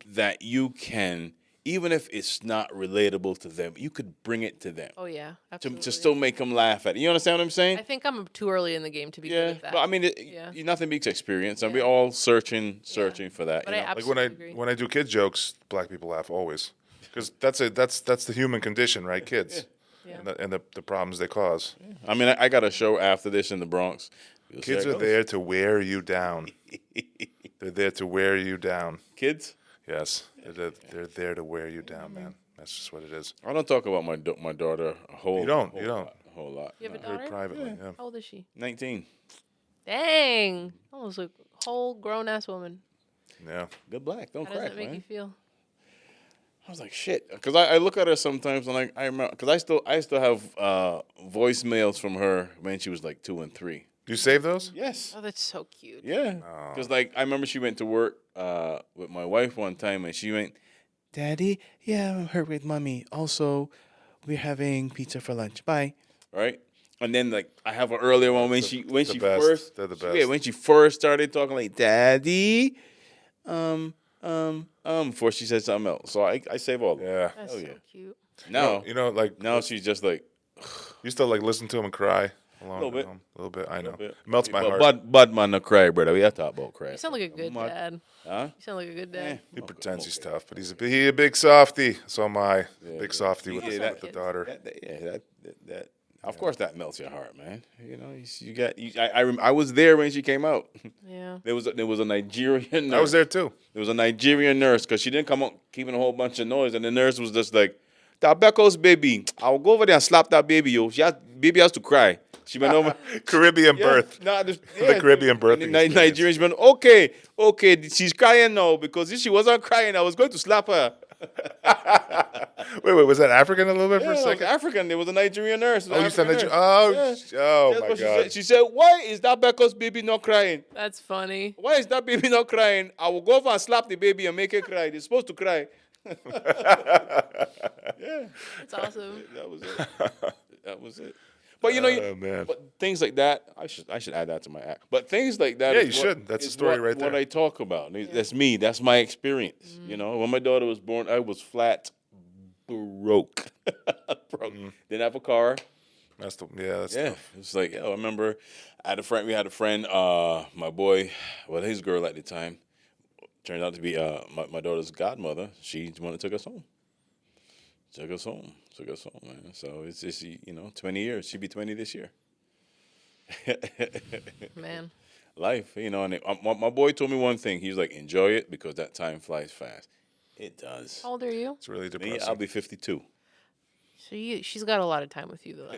that you can, even if it's not relatable to them, you could bring it to them Oh yeah, to absolutely. still make them laugh at it. You understand what I'm saying? I think I'm too early in the game to be good Yeah, at that. but I mean, Yeah. nothing beats experience, and Yeah. we're all searching for that. But you I know? Like absolutely agree. when I do kid jokes, black people laugh always, because that's the human condition, right? Kids, Yeah. and the problems they cause. I mean, I got a show after this in the Bronx. We'll see Kids how are it goes. there to wear you down. They're there to wear you down. Kids. Yes, they're there to wear you down, man. That's just what it is. I don't talk about my daughter a whole. You don't. A whole lot. You have a No. daughter? Very privately, yeah. How old is she? 19. Dang, almost a whole grown ass woman. Yeah. Good black. Don't How does crack, that make man. you feel? I was like, shit, because I look at her sometimes and I remember because I still have voicemails from her when she was like 2 and 3. Do you save those? Yes. Oh, that's so cute. Yeah. Because like I remember she went to work with my wife one time and she went, Daddy, yeah, I'm here with mommy. Also, we're having pizza for lunch. Bye. Right. And then like I have an earlier one when she best. first They're the Yeah, best. when she first started talking like Daddy, before she said something else. So I save all of them. Yeah. That's Oh, so yeah. cute. Now Like now she's just like you still like listen to them and cry along Little bit. at home? A little bit. I know. bit. Melts my heart. Bud man, no cry, brother. We have to talk about cry. You sound like a good dad. Huh? You sound like a good dad. He pretends he's tough, but he's a big softy. So am I. Big softy with, Yeah, with the daughter. That of course that melts your heart, man. You know, I was there when she came out. Yeah. There was a Nigerian nurse. I was there too. There was a Nigerian nurse because she didn't come out keeping a whole bunch of noise, and the nurse was just like, "That Becca's baby, I'll go over there and slap that baby. Yo, baby has to cry." She went over. Caribbean birth. Nah, The Caribbean birthing And the experience. Nigerian, she went, okay, she's crying now because if she wasn't crying, I was going to slap her. Wait, was that African a little bit for Yeah, a it was second? African. There was a Nigerian nurse. Oh, you said that? African Oh, nurse. oh That's my what God. She said, why is that Becca's baby not crying? That's funny. Why is that baby not crying? I will go over and slap the baby and make it cry. It's supposed to cry. That's awesome. That was it. That was it. But you know, Oh, man. but things like that, I should add that to my act. But things like that, Yeah, is you what- should. That's the is story what, right What there. I talk about. That's me. That's my experience. You know, when my daughter was born, I was flat broke. Broke. Didn't have a car. That's Yeah, tough. it's like I remember I had a friend. We had a friend. My boy, well, his girl at the time, turned out to be my daughter's godmother. She the one that took us home. Took us home, man. So it's just 20 years. She'll be 20 this year. Man. Life, And my boy told me one thing. He was like, enjoy it because that time flies fast. It does. How old are you? It's really Me, depressing. I'll be 52. So she's got a lot of time with you though.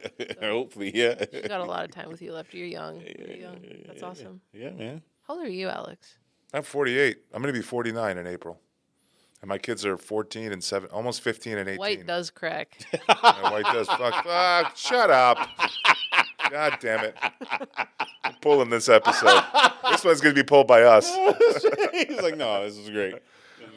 Hopefully, yeah. She's got a lot of time with you left. You're young. You're young. That's awesome. Yeah, man. How old are you, Alex? I'm 48. I'm going to be 49 in April. And my kids are 14 and 7, almost 15 and 18. White does crack. Yeah, white does. Fuck. Shut up. God damn it. I'm pulling this episode. This one's going to be pulled by us. He's like, no, this is great.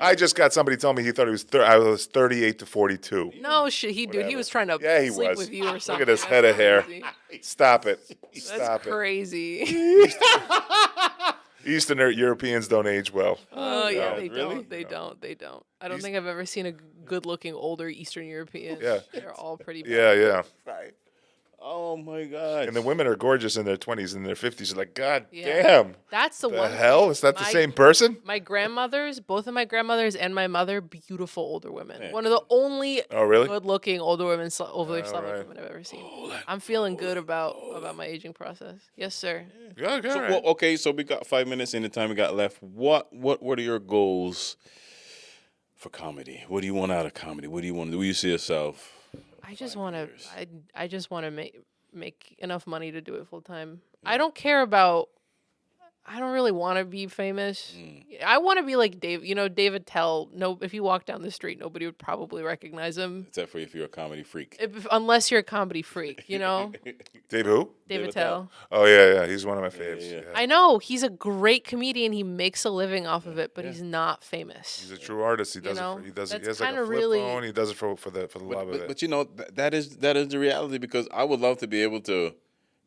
I just got somebody tell me he thought I was 38 to 42. No shit, he was trying to Yeah, he sleep was. with you or something. Look at his head of hair. Crazy. Stop it. That's Stop it. crazy. Eastern Europeans don't age well. Oh yeah, God, they really? don't. They don't. They don't. I don't think I've ever seen a good-looking older Eastern European. Yeah. They're all pretty bad. Yeah. Right. Oh my God. And the women are gorgeous in their 20s and their 50s. You're like, God Yeah. damn. That's the The one. hell? Is that the My- same person? My grandmothers, both of my grandmothers and my mother, beautiful older women. Yeah. One of the only Oh, really? good-looking older women, overly All Slavic right. women I've ever seen. I'm feeling good about my aging process. Yes, sir. Yeah, So, well, okay, so we got 5 minutes in the time we got left. What are your goals for comedy? What do you want out of comedy? What do you want to do? Where you see yourself? I just want to. years. I just want to make enough money to do it full time. I don't care about. I don't really want to be famous. I want to be like Dave. You know, David Tell. No, if you walk down the street, nobody would probably recognize him, Except for if you're a comedy freak. unless you're a comedy freak. You know, Dave who? David David Tell. Oh, yeah. He's one of my faves. yeah. Yeah. I know he's a great comedian. He makes a living off of it, but he's not famous. He's a true artist. He does know, it. He does it. He that's has like a kinda flip really- phone. He does it for the love of it. But you know, that is the reality because I would love to be able to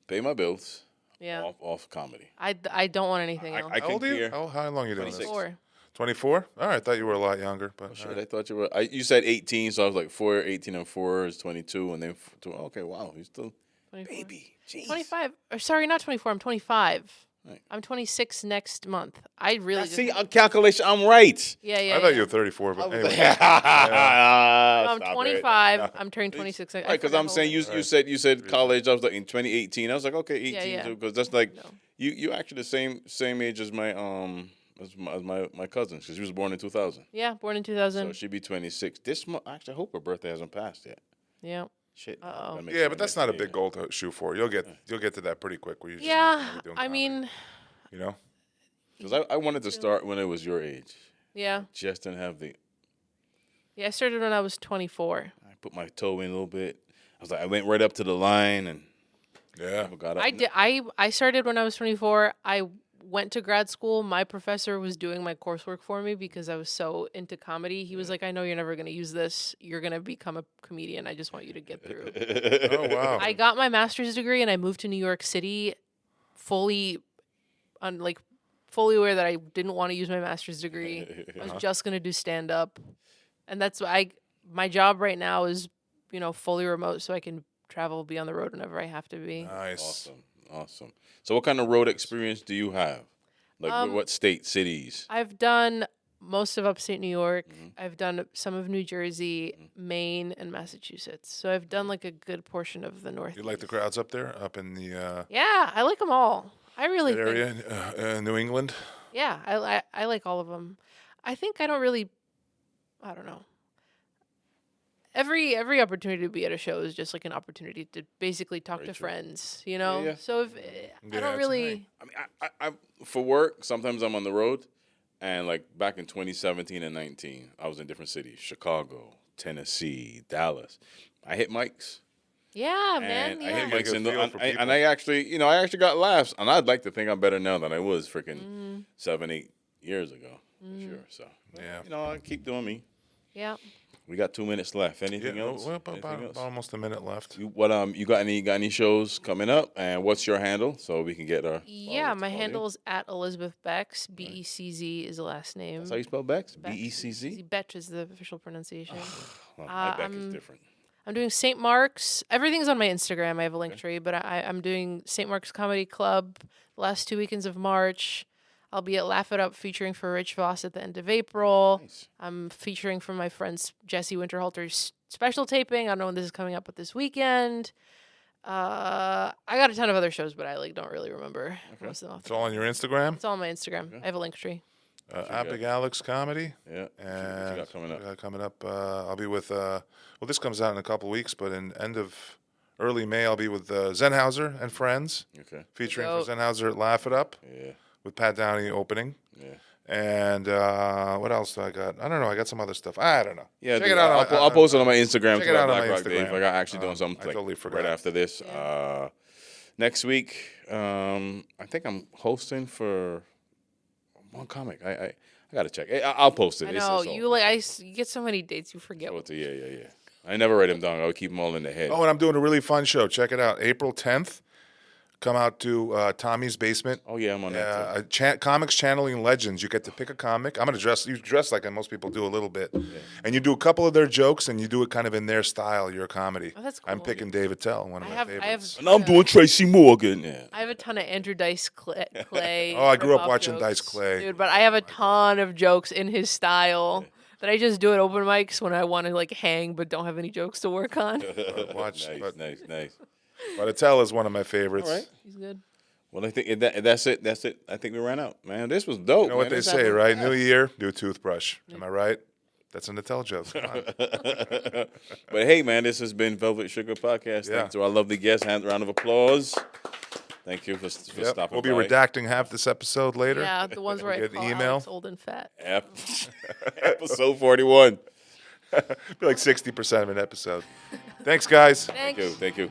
pay my bills Yeah, off comedy. I don't want anything else. I How old are you? hear. Oh, how long are you doing 26. this? 4. 24? All right, I thought you were a lot younger. But Shit, all right. I thought you were. You said 18, so I was like 18 and 4 is 22, and then okay, wow, you're still 24. baby. Jeez. 25. Or sorry, not 24. I'm 25. Right. I'm 26 next month. I really just, See, on calculation, I'm right. yeah. I thought you were 34, but anyway. No, I'm Stop it. 25. No. I'm turning 26. I Right, because forgot I'm how saying old I am. you said college. I was like in 2018. I was like, okay, 18, Yeah. because that's like No. you actually the same age as my my cousin because she was born in 2000. Yeah, born in 2000. So she'd be 26 this month. Actually, I hope her birthday hasn't passed yet. Yeah. Shit. Uh-oh. gotta make Yeah, sure but I that's miss not a it, big yeah. goal to shoot for. You'll get to that pretty quick. Where you just Yeah, you're doing I comedy, mean, you know. Because I wanted to start when it was your age. yeah. Just didn't have the. Yeah, I started when I was 24. I put my toe in a little bit. I was like, I went right up to the line and Yeah. never got up. I did. I started when I was 24. I went to grad school. My professor was doing my coursework for me because I was so into comedy. He was like, I know you're never going to use this. You're going to become a comedian. I just want you to get through. Oh wow. I got my master's degree and I moved to New York City fully aware that I didn't want to use my master's degree. I was just going to do stand up. And that's my job right now is, fully remote so I can travel, be on the road whenever I have to be. Nice. Awesome. So, what kind of road experience do you have? Like, what state, cities? I've done most of upstate New York. I've done some of New Jersey, Maine, and Massachusetts. So I've done like a good portion of the North. You like the crowds up there, up in the Yeah, I like them all. I really that think, area, New England? yeah, I like all of them. I think I don't know. Every opportunity to be at a show is just like an opportunity to basically talk Very to true. friends, you know? Yeah. So if I Yeah, don't it's really I mean, I for work, sometimes I'm on the road. And like back in 2017 and 19, I was in different cities: Chicago, Tennessee, Dallas. I hit mics. Yeah, man. And Yeah. I hit get a mics good in the, feel for and people. I actually got laughs. And I'd like to think I'm better now than I was freaking 7-8 years ago. For sure. So Yeah. I keep doing me. Yeah. We got 2 minutes left. Anything Yeah, else? well, Anything about else? almost a minute left. You got any shows coming up? And what's your handle so we can get our Yeah, followers my to follow handle you? is at Elizabeth Becks. BECZ is the last name. That's how you spell Bex? Bex. BECZ. Betch is the official pronunciation. Well, my Beck is I'm- different. I'm doing St. Mark's. Everything's on my Instagram. I have a link tree, but I'm doing St. Mark's Comedy Club the last 2 weekends of March. I'll be at Laugh It Up featuring for Rich Voss at the end of April. Nice. I'm featuring for my friend's Jesse Winterhalter's special taping. I don't know when this is coming up, but this weekend. I got a ton of other shows, but I don't really remember most of them. It's all on your Instagram. It's all on my Instagram. I have a link tree. Big Alex Comedy. Yeah. And what you got coming up? I'll be with, well, this comes out in a couple weeks, but in early May, I'll be with Zenhauser and Friends, Okay. featuring Dope. for Zenhauser at Laugh It Up Yeah. with Pat Downey opening. Yeah. And what else do I got? I don't know. I got some other stuff. I don't know. Yeah, Check dude, it out. I'll post it on my Instagram. Check it out on Black my Rock Dave. Instagram. Like, I actually doing I something totally forgot. right after this. Yeah. Next week, I think I'm hosting for one comic. I gotta check. I'll post it. I It's know all- you get so many dates you forget. Yeah. I never write them down. I would keep them all in the head. Oh, and I'm doing a really fun show. Check it out. April 10th. Come out to Tommy's Basement. Oh yeah, I'm on that. Comics Channeling Legends. You get to pick a comic. I'm gonna dress. You dress like most people do a little bit, and you do a couple of their jokes, and you do it kind of in their style. Your comedy. Oh, that's I'm cool. picking David Tell, one of my favorites. And I'm doing Tracy Morgan. Yeah. I have a ton of Andrew Dice Clay. Oh, I grew up rip-off watching jokes, Dice Clay. dude. But I have a ton of jokes in his style that I just do at open mics when I want to like hang but don't have any jokes to work on. Watch, nice. but Tell is one of my favorites. All right. He's good. Well, I think that's it. I think we ran out, man. This was dope. You know what they say, right? New year, new toothbrush. Am I right? That's an Attell joke. Come on. But hey, man, this has been Velvet Sugar Podcast. Yeah. Thanks to our lovely guests. Round of applause. Thank you for stopping We'll be by. redacting half this episode later. Yeah, the ones where I Get call email. Alex old and fat. Episode 41. Be like 60% of an episode. Thanks, guys. Thanks. Thank you.